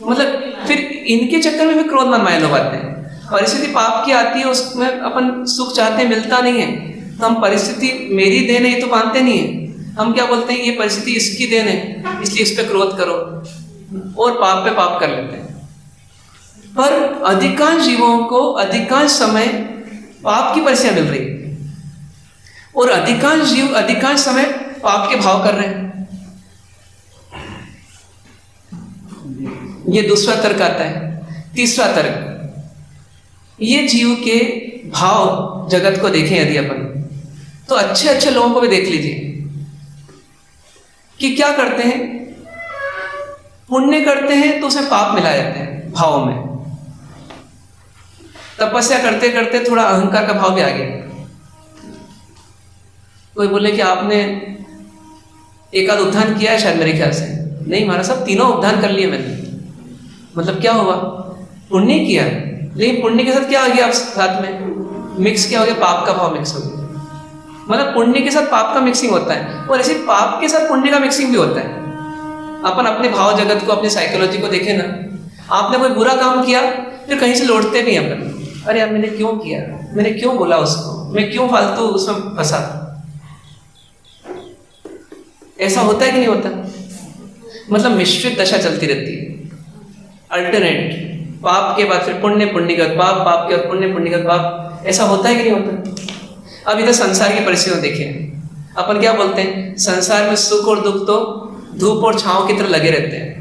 मतलब फिर इनके चक्कर में भी क्रोध मन माये लोग आते हैं। परिस्थिति पाप की आती है, उसमें अपन सुख चाहते हैं, मिलता नहीं है, तो हम परिस्थिति मेरी देन है ये तो मानते नहीं है। हम क्या बोलते हैं, ये परिस्थिति इसकी देन है इसलिए इस पे क्रोध करो, और पाप पे पाप कर लेते हैं। पर अधिकांश जीवों को अधिकांश समय पाप की परिस्थितियां मिल रही है, और अधिकांश जीव अधिकांश समय पाप के भाव कर रहे हैं। ये दूसरा तर्क आता है। तीसरा तर्क, ये जीव के भाव जगत को देखें यदि अपन, तो अच्छे अच्छे लोगों को भी देख लीजिए कि क्या करते हैं। पुण्य करते हैं तो उसमें पाप मिला जाते हैं भावों में। तपस्या करते करते थोड़ा अहंकार का भाव भी आ गया। कोई बोले कि आपने एक आध उद्धान किया है शायद, मेरे ख्याल से नहीं महाराज साहब, तीनों उद्धान कर लिए मैंने। मतलब क्या हुआ? पुण्य किया, लेकिन पुण्य के साथ क्या आ गया? आप साथ में मिक्स क्या हो गया? पाप का भाव मिक्स हो गया। मतलब पुण्य के साथ पाप का मिक्सिंग होता है, और ऐसे पाप के साथ पुण्य का मिक्सिंग भी होता है। अपन अपने भाव जगत को, अपनी साइकोलॉजी को देखें ना, आपने कोई बुरा काम किया, फिर कहीं से लौटते भी हैं अपन, अरे यार मैंने क्यों किया, मैंने क्यों बोला उसको, मैं क्यों फालतू उसमें फंसा। ऐसा होता है कि नहीं होता? मतलब मिश्रित दशा चलती रहती है, अल्टरनेट, पाप के बाद फिर पुण्य, पुण्य के बाद पाप, पाप के बाद पुण्य, पुण्य के बाद पाप। ऐसा होता है कि नहीं होता? अब इधर संसार की परिस्थितियों देखें, अपन क्या बोलते हैं, संसार में सुख और दुख तो धूप और छांव की तरह लगे रहते हैं।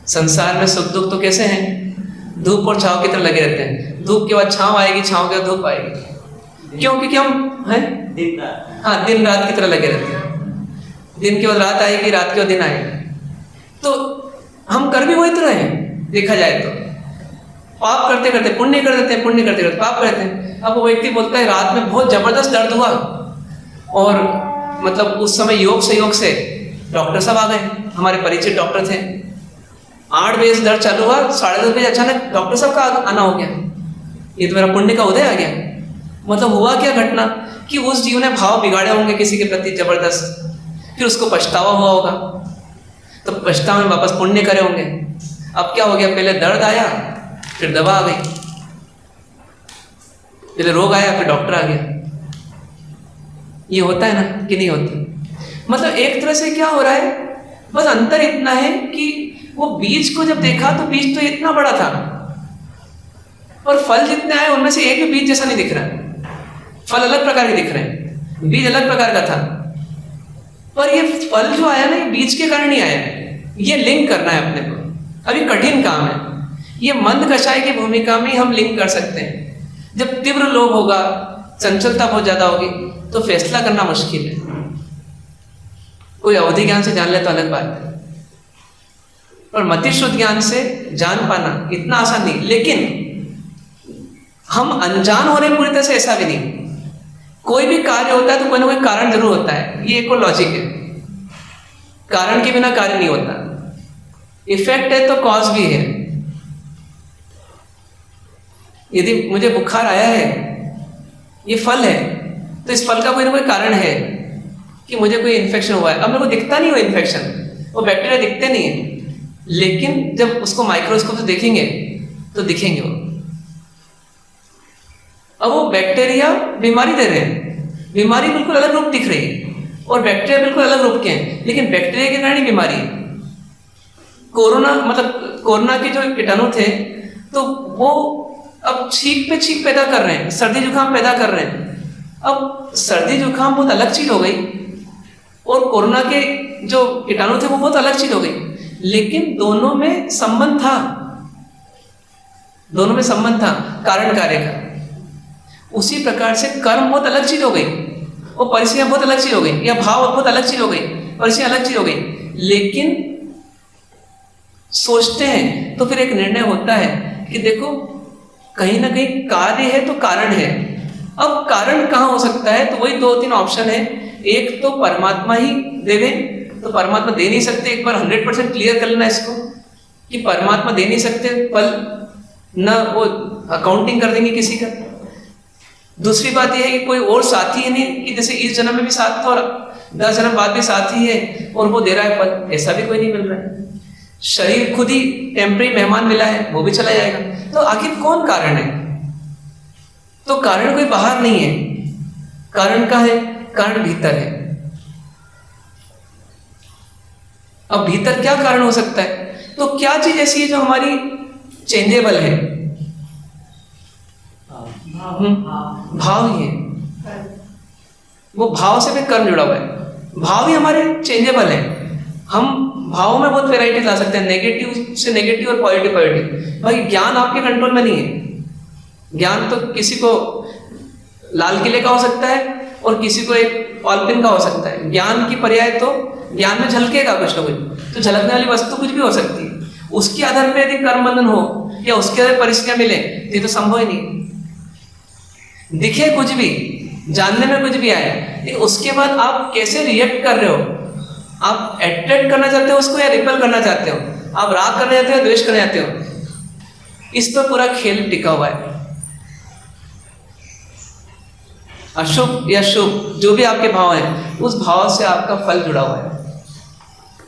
संसार में सुख दुख तो कैसे हैं? धूप और छांव की तरह लगे रहते हैं। धूप के बाद छांव आएगी, छांव के बाद धूप आएगी। क्यों? क्योंकि हम हैं हाँ, दिन रात की तरह लगे रहते हैं। दिन के बाद रात आएगी, रात के बाद दिन आएगा। तो हम कर भी वही तो रहे हैं, देखा जाए तो। पाप करते करते पुण्य कर देते हैं, पुण्य करते करते पाप करते हैं। अब वो व्यक्ति बोलता है रात में बहुत जबरदस्त दर्द हुआ, और मतलब उस समय योग से डॉक्टर साहब आ गए, हमारे परिचित डॉक्टर थे। 8 बजे से दर्द चालू हुआ, 10:30 बजे अचानक डॉक्टर साहब का आना हो गया। ये तो मेरा पुण्य का उदय आ गया। मतलब हुआ क्या घटना कि उस जीव ने भाव बिगाड़े होंगे किसी के प्रति जबरदस्त, फिर उसको पछतावा हुआ होगा, तो पछतावे में वापस पुण्य करे होंगे। अब क्या हो गया? पहले दर्द आया, फिर दवा आ गई, पहले रोग आया, फिर डॉक्टर आ गया। ये होता है ना कि नहीं होता? मतलब एक तरह से क्या हो रहा है, बस अंतर इतना है कि वो बीज को जब देखा तो बीज तो इतना बड़ा था, और फल जितने आए उनमें से एक भी बीज जैसा नहीं दिख रहा है। फल अलग प्रकार के दिख रहे हैं, बीज अलग प्रकार का था। पर ये फल जो आया ना, ये बीज के कारण नहीं आया। ये लिंक करना है अपने को, अभी कठिन काम है। ये मंद कषाय की भूमिका में हम लिंक कर सकते हैं। जब तीव्र लोभ होगा, चंचलता बहुत ज्यादा होगी, तो फैसला करना मुश्किल है। कोई अवधि ज्ञान से जान ले तो अलग बात है, पर मति शुद्ध ज्ञान से जान पाना इतना आसान नहीं। लेकिन हम अनजान हो रहे पूरी तरह से, ऐसा भी नहीं। कोई भी कार्य होता है तो कोई ना कोई कारण जरूर होता है, ये एक और लॉजिक है। कारण के बिना कार्य नहीं होता। इफेक्ट है तो कॉज भी है। यदि मुझे बुखार आया है, ये फल है, तो इस फल का कोई ना कोई कारण है कि मुझे कोई इन्फेक्शन हुआ है। अब मेरे को दिखता नहीं वो इन्फेक्शन, वो बैक्टीरिया दिखते नहीं है, लेकिन जब उसको माइक्रोस्कोप से देखेंगे तो दिखेंगे वो। अब वो बैक्टीरिया बीमारी दे रहे हैं, बीमारी बिल्कुल अलग रूप दिख रही है, और बैक्टीरिया बिल्कुल अलग रूप के हैं, लेकिन बैक्टीरिया के कारण ही बीमारी है। कोरोना के जो कीटाणु थे, तो वो अब छींक पे छींक पैदा कर रहे हैं, सर्दी जुकाम पैदा कर रहे हैं। अब सर्दी जुकाम बहुत अलग चीज हो गई, और कोरोना के जो कीटाणु थे वो बहुत अलग चीज हो गई, लेकिन दोनों में संबंध था, दोनों में संबंध था कारण कार्य का। उसी प्रकार से कर्म बहुत अलग चीज हो गई, और परिस्थितियां बहुत अलग चीज हो गई, या भाव बहुत अलग चीज हो गई, परिस्थितियां अलग चीज हो गई। लेकिन सोचते हैं तो फिर एक निर्णय होता है कि देखो कहीं ना कहीं कार्य है तो कारण है। अब कारण कहाँ हो सकता है? तो वही 2-3 ऑप्शन है। एक तो परमात्मा ही देवे, तो परमात्मा दे नहीं सकते। एक बार 100% क्लियर कर लेना इसको कि परमात्मा दे नहीं सकते फल, न वो अकाउंटिंग कर देंगे किसी का। दूसरी बात यह है कि कोई और साथी है नहीं कि जैसे इस जन्म में भी साथ था और 10 जन्म बाद भी साथी है और वो दे रहा है फल, ऐसा भी कोई नहीं मिल रहा है। शरीर खुद ही टेम्परेरी मेहमान मिला है, वो भी चला जाएगा। तो आखिर कौन कारण है? तो कारण कोई बाहर नहीं है, कारण का है, कारण भीतर है। अब भीतर क्या कारण हो सकता है? तो क्या चीज ऐसी है जो हमारी चेंजेबल है? भाव ही है। वो भाव से भी कर्म जुड़ा हुआ है। भाव ही हमारे चेंजेबल है। हम भावों में बहुत वैरायटी ला सकते हैं, नेगेटिव से नेगेटिव और पॉजिटिव पॉजिटिव। भाई ज्ञान आपके कंट्रोल में नहीं है। ज्ञान तो किसी को लाल किले का हो सकता है और किसी को एक ऑलपिन का हो सकता है। ज्ञान की पर्याय तो ज्ञान में झलकेगा कुछ ना कुछ, तो झलकने वाली वस्तु कुछ भी हो सकती है। उसके आधार पर यदि कर्म बंधन हो या उसके आधार परिस्थितियां मिले तो ये तो संभव ही नहीं। दिखे कुछ भी, जानने में कुछ भी आए, उसके बाद आप कैसे रिएक्ट कर रहे हो? आप अट्रैक्ट करना चाहते हो उसको या रिपेल करना चाहते हो? आप राग करना चाहते हो या द्वेष करना चाहते हो? इस पर पूरा खेल टिका हुआ है। अशुभ या शुभ जो भी आपके भाव हैं, उस भाव से आपका फल जुड़ा हुआ है।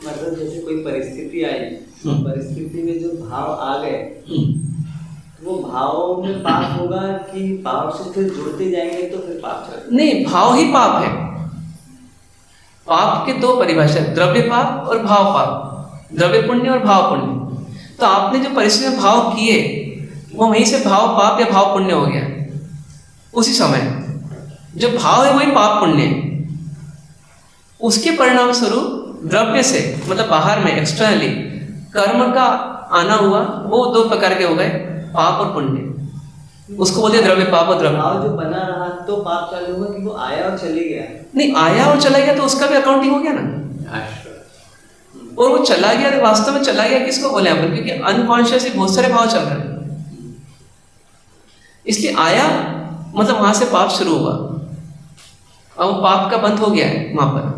मतलब जैसे कोई परिस्थिति आई, परिस्थिति में जो भाव आ गए, वो भाव में पाप होगा कि भाव से फिर जुड़ते जाएंगे तो फिर पाप होगा? नहीं, भाव ही पाप है। पाप के 2 परिभाषा, द्रव्य पाप और भाव पाप। द्रव्य पुण्य और भाव पुण्य। तो आपने जो परिस्थिति में भाव किए, वो वहीं से भाव पाप या भाव पुण्य हो गया। उसी समय जो भाव है वही पाप पुण्य है। उसके परिणाम स्वरूप द्रव्य से मतलब बाहर में एक्सटर्नली कर्म का आना हुआ, वो दो प्रकार के हो गए, पाप और पुण्य। उसको बोलते हैं द्रव्य पाप और द्रव्य। भाव जो बना रहा तो पाप चालू हुआ कि वो आया और चले गया? नहीं, आया और चला गया तो उसका भी अकाउंटिंग हो गया ना। और वो चला गया तो वास्तव में चला गया किसको बोले अपन, क्योंकि अनकॉन्शियसली बहुत सारे भाव चल रहे हैं। इसलिए आया मतलब वहां से पाप शुरू हुआ, अब वो पाप का बंद हो गया है वहां पर।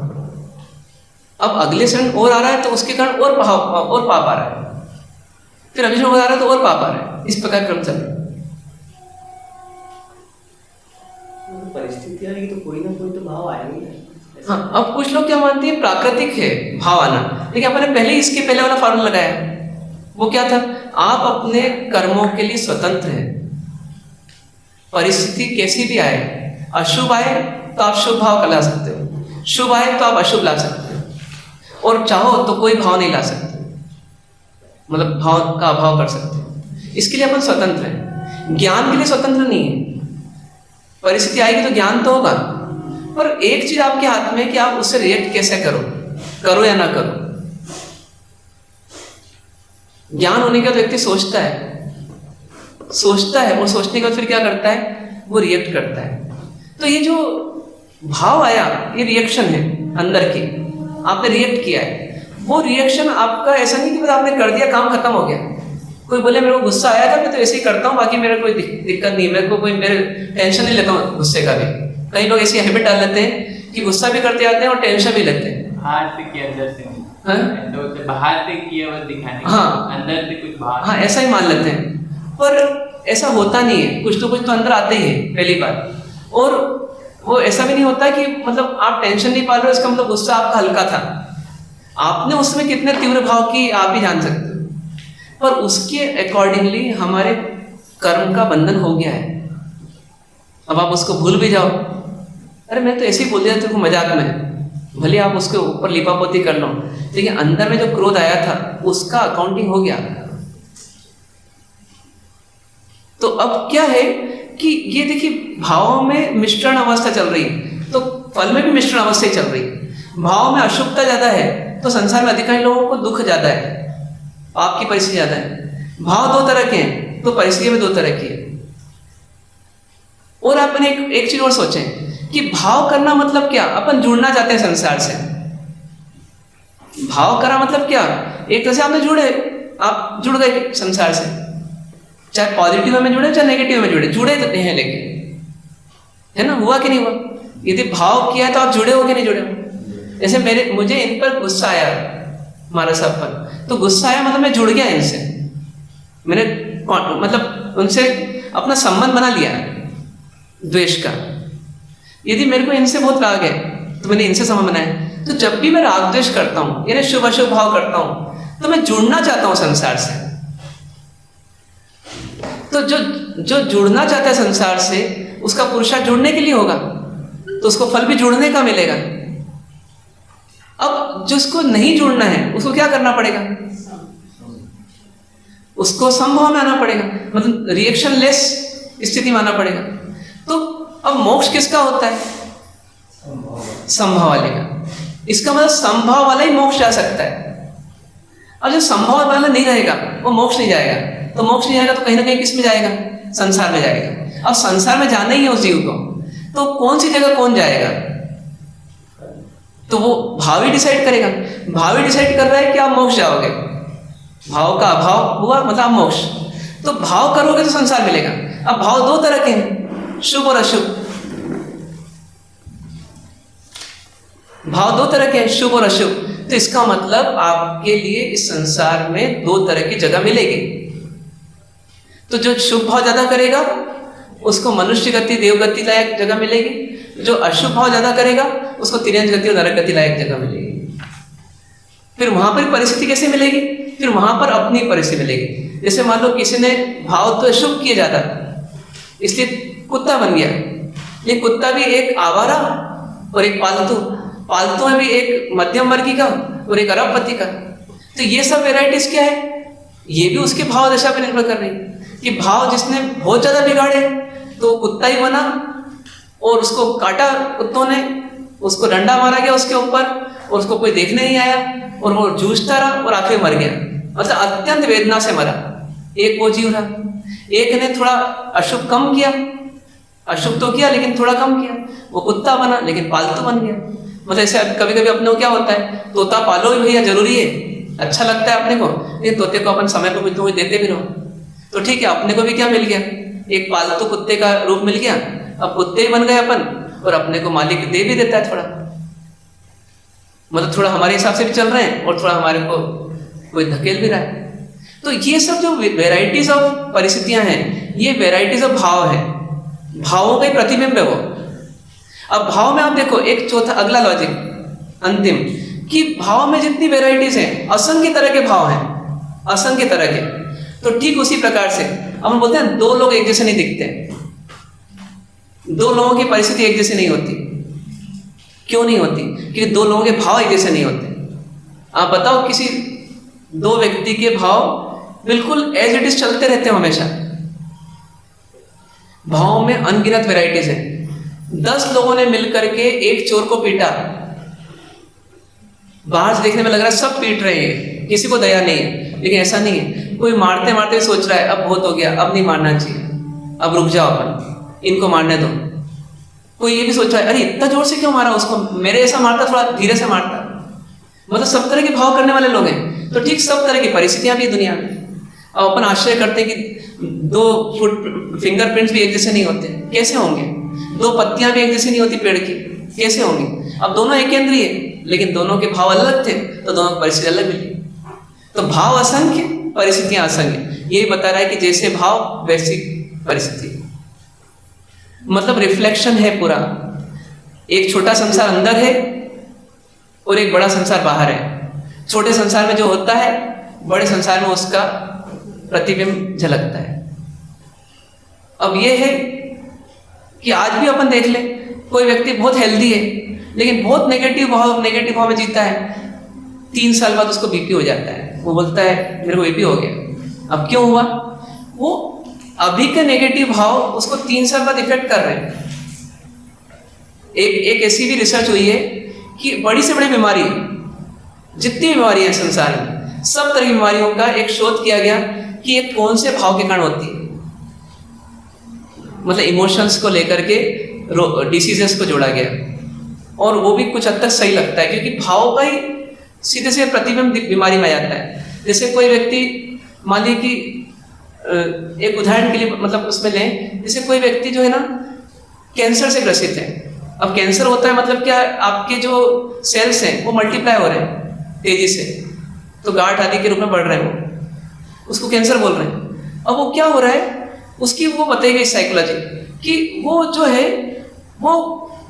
अब अगले क्षण और आ रहा है तो उसके कारण और पाप आ रहा है, फिर अगले क्षण और आ रहा है तो और पाप आ रहा है। इस प्रकार क्रम चल रहा है। परिस्थिति आएगी तो कोई ना कोई तो भाव आएंगे। हाँ, अब कुछ लोग क्या मानते हैं प्राकृतिक है भाव आना, लेकिन अपने पहले इसके पहले वाला फॉर्मूला लगाया, वो क्या था, आप अपने कर्मों के लिए स्वतंत्र हैं। परिस्थिति कैसी भी आए, अशुभ आए तो आप शुभ भाव का ला सकते हो, शुभ आए तो आप अशुभ ला सकते हो, और चाहो तो कोई भाव नहीं ला सकते, मतलब भाव का अभाव कर सकते हो। इसके लिए अपन स्वतंत्र हैं। ज्ञान के लिए स्वतंत्र नहीं है। परिस्थिति आएगी तो ज्ञान तो होगा, पर एक चीज आपके हाथ में है कि आप उससे रिएक्ट कैसे करो या ना करो। ज्ञान होने के बाद व्यक्ति सोचता है और सोचने के बाद फिर क्या करता है, वो रिएक्ट करता है। तो ये जो भाव आया, ये रिएक्शन है अंदर की, आपने रिएक्ट किया है। वो रिएक्शन आपका ऐसा नहीं कि बस आपने कर दिया, काम खत्म हो गया। कोई बोले मेरे को गुस्सा आया था, मैं तो ऐसे ही करता हूँ, बाकी मेरा कोई दिक्कत नहीं, मेरे को कोई मेरे टेंशन नहीं लेता हूँ गुस्से का भी। कई लोग ऐसी हैबिट डाल लेते हैं कि गुस्सा भी करते आते हैं और टेंशन भी लेते हैं। बाहर से किया अंदर से नहीं। हाँ? तो बाहर से किया वो दिखाने, हाँ, अंदर से कुछ बाहर। हाँ, ऐसा ही मान लेते हैं, पर ऐसा होता नहीं है। कुछ तो अंदर आते ही है पहली बार। और वो ऐसा भी नहीं होता कि मतलब आप टेंशन नहीं पाल रहे हो, इसका मतलब गुस्सा आपका हल्का था। आपने उसमें कितने तीव्र भाव की आप ही जान सकते हो, पर उसके अकॉर्डिंगली हमारे कर्म का बंधन हो गया है। अब आप उसको भूल भी जाओ, अरे मैं तो ऐसे ही बोल दिया तेरे को मजाक में, भले आप उसके ऊपर लिपापोती कर लो, लेकिन अंदर में जो क्रोध आया था उसका अकाउंटिंग हो गया। तो अब क्या है कि ये देखिए, भावों में मिश्रण अवस्था चल रही है, तो फल में भी मिश्रण अवस्था ही चल रही है। भाव में अशुभता ज्यादा है तो संसार में अधिकांश लोगों को दुख ज्यादा है, आपकी परिस्थिति ज्यादा है। भाव दो तरह के हैं तो परिस्थिति में दो तरह की है। और अपन एक चीज और सोचें कि भाव करना मतलब क्या, अपन जुड़ना चाहते हैं संसार से। भाव करा मतलब क्या, एक तरह से आपने आप जुड़ गए संसार से, चाहे पॉजिटिव में जुड़े चाहे नेगेटिव में जुड़े हैं, लेकिन है ना, हुआ कि नहीं हुआ। यदि भाव किया तो आप जुड़े हो कि नहीं जुड़े हो। जैसे मुझे इन पर गुस्सा आया, हमारा सब पर, तो गुस्सा आया मतलब मैं जुड़ गया इनसे, मैंने मतलब उनसे अपना संबंध बना लिया द्वेष का। यदि मेरे को इनसे बहुत राग है तो मैंने इनसे संबंध बनाया। तो जब भी मैं राग द्वेष करता हूँ यानी शुभ अशुभ भाव करता हूँ तो मैं जुड़ना चाहता हूँ संसार से। तो जो जुड़ना चाहता है संसार से उसका पुरुषार्थ जुड़ने के लिए होगा, तो उसको फल भी जुड़ने का मिलेगा। अब जिसको नहीं जुड़ना है उसको क्या करना पड़ेगा, उसको संभव में आना पड़ेगा, मतलब रिएक्शन लेस स्थिति में आना पड़ेगा। तो अब मोक्ष किसका होता है, संभव वाले का। इसका मतलब संभव वाला ही मोक्ष जा सकता है। अब जो संभव वाला नहीं रहेगा वो मोक्ष नहीं जाएगा, तो मोक्ष नहीं जाएगा तो कहीं ना कहीं किस में जाएगा, संसार में जाएगा। अब संसार में जाना ही है उस जीव को, तो कौन सी जगह कौन जाएगा, तो वो भाव ही डिसाइड करेगा। भाव ही डिसाइड कर रहा है कि आप मोक्ष जाओगे, भाव का अभाव हुआ मतलब आप मोक्ष। तो भाव करोगे तो संसार मिलेगा। अब भाव दो तरह के हैं, शुभ और अशुभ। भाव दो तरह के हैं, शुभ और अशुभ। तो इसका मतलब आपके लिए इस संसार में दो तरह की जगह मिलेगी। तो जो शुभ भाव ज्यादा करेगा उसको मनुष्य गति देव गति लायक जगह मिलेगी, जो अशुभ भाव ज्यादा करेगा उसको तिर्यंच गति और नरक गति लायक जगह मिलेगी। फिर वहां पर परिस्थिति कैसे मिलेगी, फिर वहां पर अपनी परिस्थिति मिलेगी। जैसे मान लो किसी ने भाव तो अशुभ किए ज्यादा, इसलिए कुत्ता बन गया। ये कुत्ता भी एक आवारा और एक पालतू में भी एक मध्यम वर्गी का और एक अरबपति का। तो ये सब वेराइटीज क्या है, ये भी उसके भाव दशा पर निर्भर कर रही है कि भाव जिसने बहुत ज्यादा बिगाड़े तो कुत्ता ही बना, और उसको काटा कुत्तों ने, उसको डंडा मारा गया उसके ऊपर, और उसको कोई देखने नहीं आया और वो जूझता रहा और आखिर मर गया, मतलब अत्यंत वेदना से मरा। एक वो जीव रहा, एक ने थोड़ा अशुभ कम किया, अशुभ तो किया लेकिन थोड़ा कम किया, वो कुत्ता बना लेकिन पालतू बन गया। मतलब ऐसे कभी कभी अपने को क्या होता है, तोता पालो ही भैया जरूरी है, अच्छा लगता है अपने को, लेकिन तोते को अपन समय पर कुछ देते भी रहो तो ठीक है। अपने को भी क्या मिल गया, एक पालतू कुत्ते का रूप मिल गया, अब कुत्ते ही बन गए अपन, और अपने को मालिक दे भी देता है थोड़ा, मतलब थोड़ा हमारे हिसाब से भी चल रहे हैं और थोड़ा हमारे को कोई धकेल भी रहा है। तो ये सब जो वेराइटीज ऑफ परिस्थितियां हैं, ये वेराइटीज ऑफ भाव है, भावों का ही प्रतिबिंब है वो। अब भाव में आप देखो एक चौथा अगला लॉजिक अंतिम, कि भाव में जितनी वेराइटीज हैं, असंख्य तरह के भाव हैं, असंख्य तरह के। तो ठीक उसी प्रकार से अब हम बोलते हैं दो लोग एक जैसे नहीं दिखते, दो लोगों की परिस्थिति एक जैसी नहीं होती। क्यों नहीं होती? क्योंकि दो लोगों के भाव एक जैसे नहीं होते। आप बताओ किसी दो व्यक्ति के भाव बिल्कुल एज इट इज चलते रहते हैं हमेशा। भावों में अनगिनत वैरायटीज हैं। 10 लोगों ने मिलकर के एक चोर को पीटा, बाहर से देखने में लग रहा है सब पीट रहे हैं, किसी को दया नहीं है, लेकिन ऐसा नहीं है। कोई मारते मारते सोच रहा है अब बहुत हो गया, अब नहीं मारना चाहिए, अब रुक जाओ अपन, इनको मारने दो। कोई ये भी सोच रहा है अरे इतना जोर से क्यों मारा उसको, मेरे ऐसा मारता थोड़ा धीरे से मारता। मतलब सब तरह के भाव करने वाले लोग हैं। तो ठीक सब तरह की परिस्थितियां भी दुनिया में। अब अपन आश्चर्य करते हैं कि 2 फुट फिंगरप्रिंट्स भी एक जैसे नहीं होते, कैसे होंगे? 2 पत्तियां भी एक जैसी नहीं होती पेड़ की, कैसे होंगी? अब दोनों एक केंद्रीय है, लेकिन दोनों के भाव अलग थे, तो दोनों की परिस्थिति अलग मिली। तो भाव असंख्य, परिस्थितियां असंख्य। यही बता रहा है कि जैसे भाव वैसी परिस्थिति, मतलब रिफ्लेक्शन है पूरा। एक छोटा संसार अंदर है और एक बड़ा संसार बाहर है। छोटे संसार में जो होता है, बड़े संसार में उसका प्रतिबिंब झलकता है। अब यह है कि आज भी अपन देख ले, कोई व्यक्ति बहुत हेल्दी है लेकिन बहुत नेगेटिव भाव में जीता है, 3 साल बाद उसको बीपी हो जाता है। वो बोलता है मेरे को बीपी हो गया। अब क्यों हुआ? वो अभी के नेगेटिव भाव उसको 3 साल बाद इफेक्ट कर रहे हैं। एक ऐसी भी रिसर्च हुई है कि बड़ी से बड़ी बीमारी, जितनी बीमारियां हैं संसार में, सब तरह की बीमारियों का एक शोध किया गया कि ये कौन से भाव के कारण होती है। मतलब इमोशंस को लेकर के डिसीजेस को जोड़ा गया, और वो भी कुछ हद तक सही लगता है, क्योंकि भाव का ही सीधे से प्रतिबिंब बीमारी में आ जाता है। जैसे कोई व्यक्ति, मान लीजिए कि एक उदाहरण के लिए मतलब उसमें लें, जैसे कोई व्यक्ति जो है ना कैंसर से ग्रसित है। अब कैंसर होता है मतलब क्या, आपके जो सेल्स हैं वो मल्टीप्लाई हो रहे हैं तेजी से, तो गांठ आदि के रूप में बढ़ रहे हैं, वो उसको कैंसर बोल रहे हैं। अब वो क्या हो रहा है, उसकी वो बताई गई साइकोलॉजी कि वो जो है वो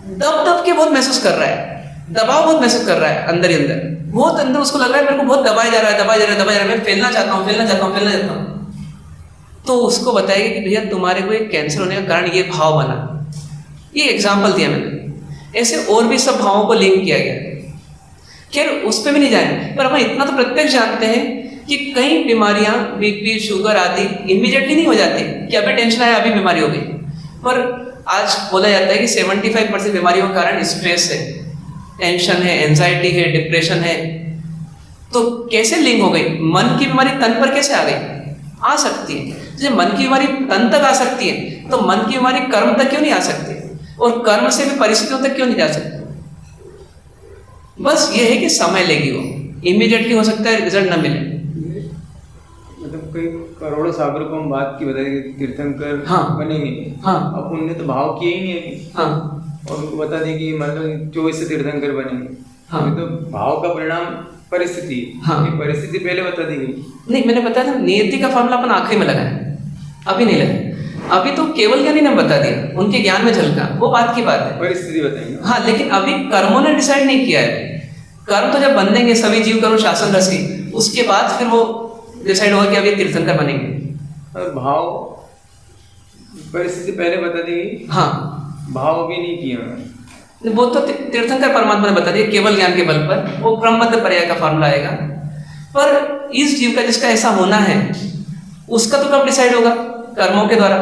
दब के बहुत महसूस कर रहा है, दबाव बहुत महसूस कर रहा है अंदर ही अंदर, बहुत अंदर उसको लग रहा है मेरे को बहुत दबाया जा रहा है, मैं फैलना चाहता हूँ। तो उसको बताएगा कि भैया तुम्हारे को एक कैंसर होने का कारण ये भाव बना। ये एग्जाम्पल दिया मैंने। ऐसे और भी सब भावों को लिंक किया गया। खैर उस पर भी नहीं जाए, पर अपन इतना तो प्रत्यक्ष जानते हैं कि कई बीमारियां, बीपी, शुगर आदि इमीडिएटली नहीं हो जाती कि अभी टेंशन आया अभी बीमारी हो गई। पर आज बोला जाता है कि 75% बीमारियों का कारण स्ट्रेस है, टेंशन है, एंजाइटी है, डिप्रेशन है। तो कैसे लिंक हो गई? मन की बीमारी तन पर कैसे आ गई? आ सकती है। जैसे मन की बीमारी तन तक आ सकती है, तो मन की बीमारी कर्म तक क्यों नहीं आ सकती? और कर्म से भी परिस्थितियों तक क्यों नहीं जा सकती? बस ये है कि समय लेगी, वो इमीडिएटली हो सकता है रिजल्ट ना मिले। मतलब कोई करोड़ों सागरों को हम बात की बताएंगे तीर्थंकर बनेंगे, अब उनने तो भाव किए ही नहीं अभी, और उनको बता दें कि मतलब 24 से तीर्थंकर बनेंगे। तो भाव का परिणाम परिस्थिति, परिस्थिति पहले बता दी गई। नहीं, मैंने बताया था नियति का फॉर्मूला अपन आखिरी में लगाया, अभी नहीं लगाया। अभी तो केवल ज्ञानी ने बता दिया, उनके ज्ञान में झलका, वो बात की बात है। परिस्थिति बताएंगे। हाँ, लेकिन अभी कर्मों ने डिसाइड नहीं किया है। कर्म तो जब बनेंगे, सभी जीव कर्म शासन रसी, उसके बाद फिर वो डिसाइड होगा कि अभी तीर्थंकर बनेंगे। और भाव परिस्थिति पहले बता दी गई। हाँ, भाव अभी नहीं किया। वो तो तीर्थंकर परमात्मा ने बता दिया केवल ज्ञान के बल पर, वो क्रमबद्ध पर्याय का फॉर्मूला आएगा। पर इस जीव का जिसका ऐसा होना है, उसका तो कब डिसाइड होगा? कर्मों के द्वारा।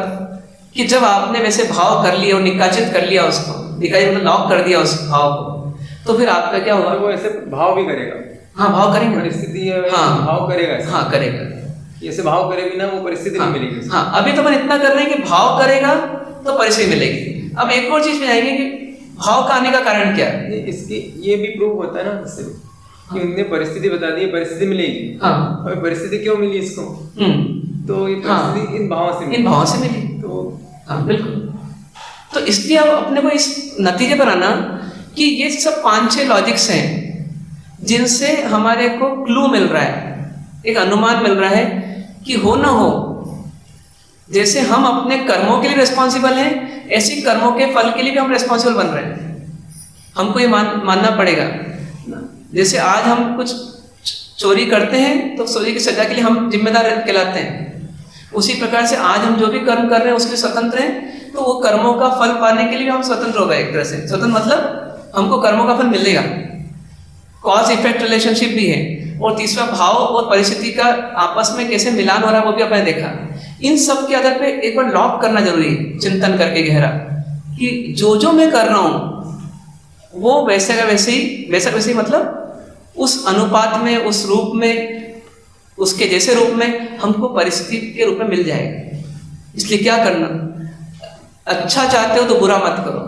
कि जब आपने वैसे भाव कर लिया और निकाचित कर लिया उसको, निकाचित मतलब लॉक कर दिया उस भाव को, तो फिर आपका क्या होगा? और वो ऐसे भाव भी करेगा। हाँ, भाव करेंगे। परिस्थिति है, हाँ। भाव करेगा ऐसे। हाँ, करेगा। ऐसे भाव करे बिना वो परिस्थिति हाँ, नहीं मिलेगी उसे। हाँ, अभी तो अपन इतना कर रहे हैं कि भाव करेगा तो परिस्थिति मिलेगी। अब एक और चीज में आएंगे कि भाव का आने का कारण क्या है। इसकी ये भी प्रूव होता है ना इससे कि उनने परिस्थिति बता दी, परिस्थिति मिलेगी। हाँ। और परिस्थिति क्यों मिली इसको? तो ये परिस्थिति इन भावों से मिली। इन भावों से मिली। तो हाँ, बिल्कुल। तो इसलिए अब अपने को इस नतीजे पर आना कि ये सब 5-6 लॉजिक्स हैं जिनसे हमारे को क्लू मिल रहा है, एक अनुमान मिल रहा है कि हो ना हो, जैसे हम अपने कर्मों के लिए रिस्पॉन्सिबल हैं, ऐसे कर्मों के फल के लिए भी हम रिस्पॉन्सिबल बन रहे हैं। हमको ये मानना पड़ेगा। जैसे आज हम कुछ चोरी करते हैं तो चोरी की सजा के लिए हम जिम्मेदार कहलाते हैं, उसी प्रकार से आज हम जो भी कर्म कर रहे हैं उसके लिए स्वतंत्र हैं, तो वो कर्मों का फल पाने के लिए भी हम स्वतंत्र हो गए एक तरह से। स्वतंत्र मतलब हमको कर्मों का फल मिलेगा, कॉज इफेक्ट रिलेशनशिप भी है। और तीसरा, भाव और परिस्थिति का आपस में कैसे मिलान हो रहा है वो भी आपने देखा। इन सब के आधार पे एक बार लॉक करना जरूरी है, चिंतन करके गहरा, कि जो मैं कर रहा हूं वो वैसे का वैसे ही मतलब उस अनुपात में, उस रूप में, उसके जैसे रूप में हमको परिस्थिति के रूप में मिल जाएगा। इसलिए क्या करना, अच्छा चाहते हो तो बुरा मत करो,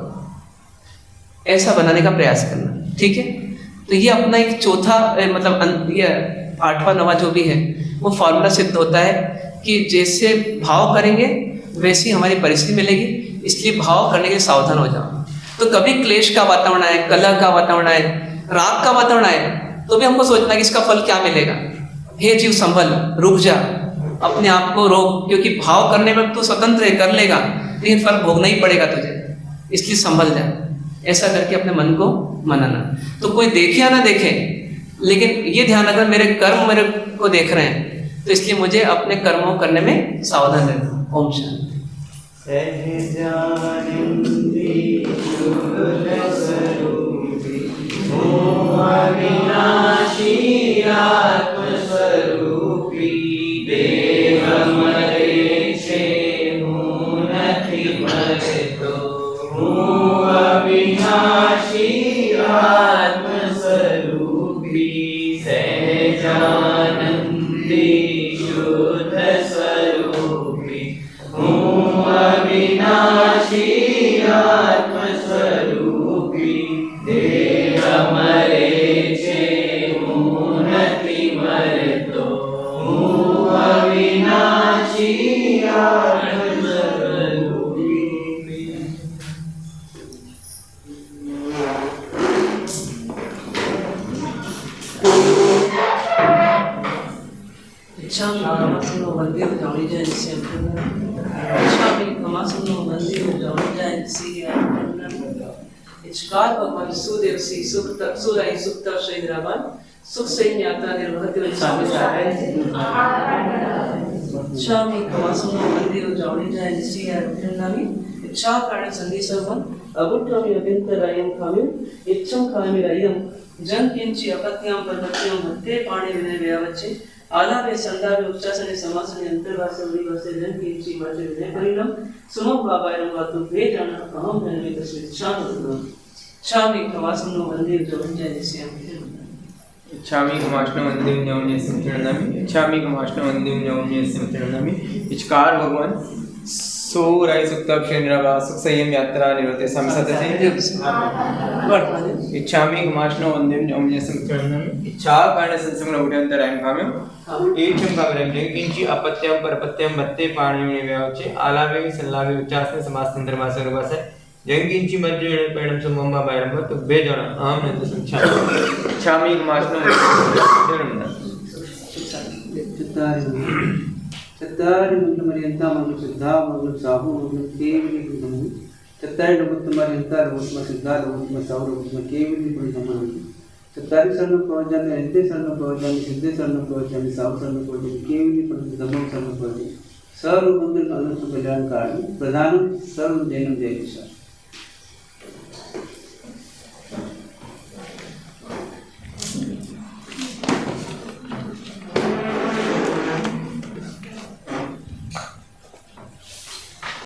ऐसा बनाने का प्रयास करना। ठीक है, तो ये अपना एक चौथा मतलब ये 8वां 9वां जो भी है वो फॉर्मूला सिद्ध होता है कि जैसे भाव करेंगे वैसी हमारी परिस्थिति मिलेगी। इसलिए भाव करने के लिए सावधान हो जाओ। तो कभी क्लेश का वातावरण आए, कलह का वातावरण आए, राग का वातावरण आए, तो भी हमको सोचना कि इसका फल क्या मिलेगा। हे जीव संभल, रुक जा, अपने आप को रोक, क्योंकि भाव करने में तू स्वतंत्र है, कर लेगा, लेकिन फल भोगना ही पड़ेगा तुझे, इसलिए संभल जा। ऐसा करके अपने मन को मनाना। तो कोई देखे या ना देखे, लेकिन ये ध्यान रखना मेरे कर्म मेरे को देख रहे हैं, तो इसलिए मुझे अपने कर्मों करने में सावधान रहना। ओम शांति। भगवान सुदेव सी सुख हैदराबाद सुख से यात्रा निर्वहते हुए स्वामी इच्छा में कमासुनो मंदिर जावणी जाय निसी अर्थनामी इच्छा कारण संदेशवन अबुट्टमी अभ्यंतरायम खामिम इच्छम खामिरायम जन किंची अपत्याम पर्वत्याम मध्य पाणी विनय व्यावच्चे आलावे संदावे उच्चासने समासने अंतर्वासे उरिवासे जन किंची माचे विनय परिणम सुमो बाबायरम वातु भेजन अहम जनमे तस्मिन् शांत शामी कमासुनो मंदिर जावणी जाय निसी इच्छामि कमाष्ण वंद्यं न्यौन्यस्य चरणनामि इच्छामि कमाष्ण वंद्यं न्यौन्यस्य चरणनामि इचकार भगवान सोराय सुक्तव श्रेणिरावा सुख संयम यात्रा निरते समसतते इच्छामि कमाष्ण वंद्यं न्यौन्यस्य चरणनामि इच्छा कारण संसंग उठ्यंतरायं काम्यं एचम काव्यं किंचि अपत्यं परपत्यं मत्ते पाणिनि व्यावचे आलावे सल्लावे उच्चासने समासंदर्भासे रुवासे जंगिंची मज्जेण पैणम समम्मा बायरम तो बेजण अहम न संख्या इच्छामि कमाष्ण चत्तारि मंगलमर्यंता मंगल सिद्धा मंगल साहु मंगल केवली गुणमणि चत्तारि नमोत्तमर्यंता नमोत्तम सिद्धा नमोत्तम साहु नमोत्तम केवली गुणमणि चत्तारि शरण प्रवचन अंते शरण प्रवचन सिद्धे शरण प्रवचन साहु शरण प्रवचन केवली धम्मं शरण प्रवचन सर्व मंगल अनंत कल्याणकारी प्रधान सर्व जैनम जय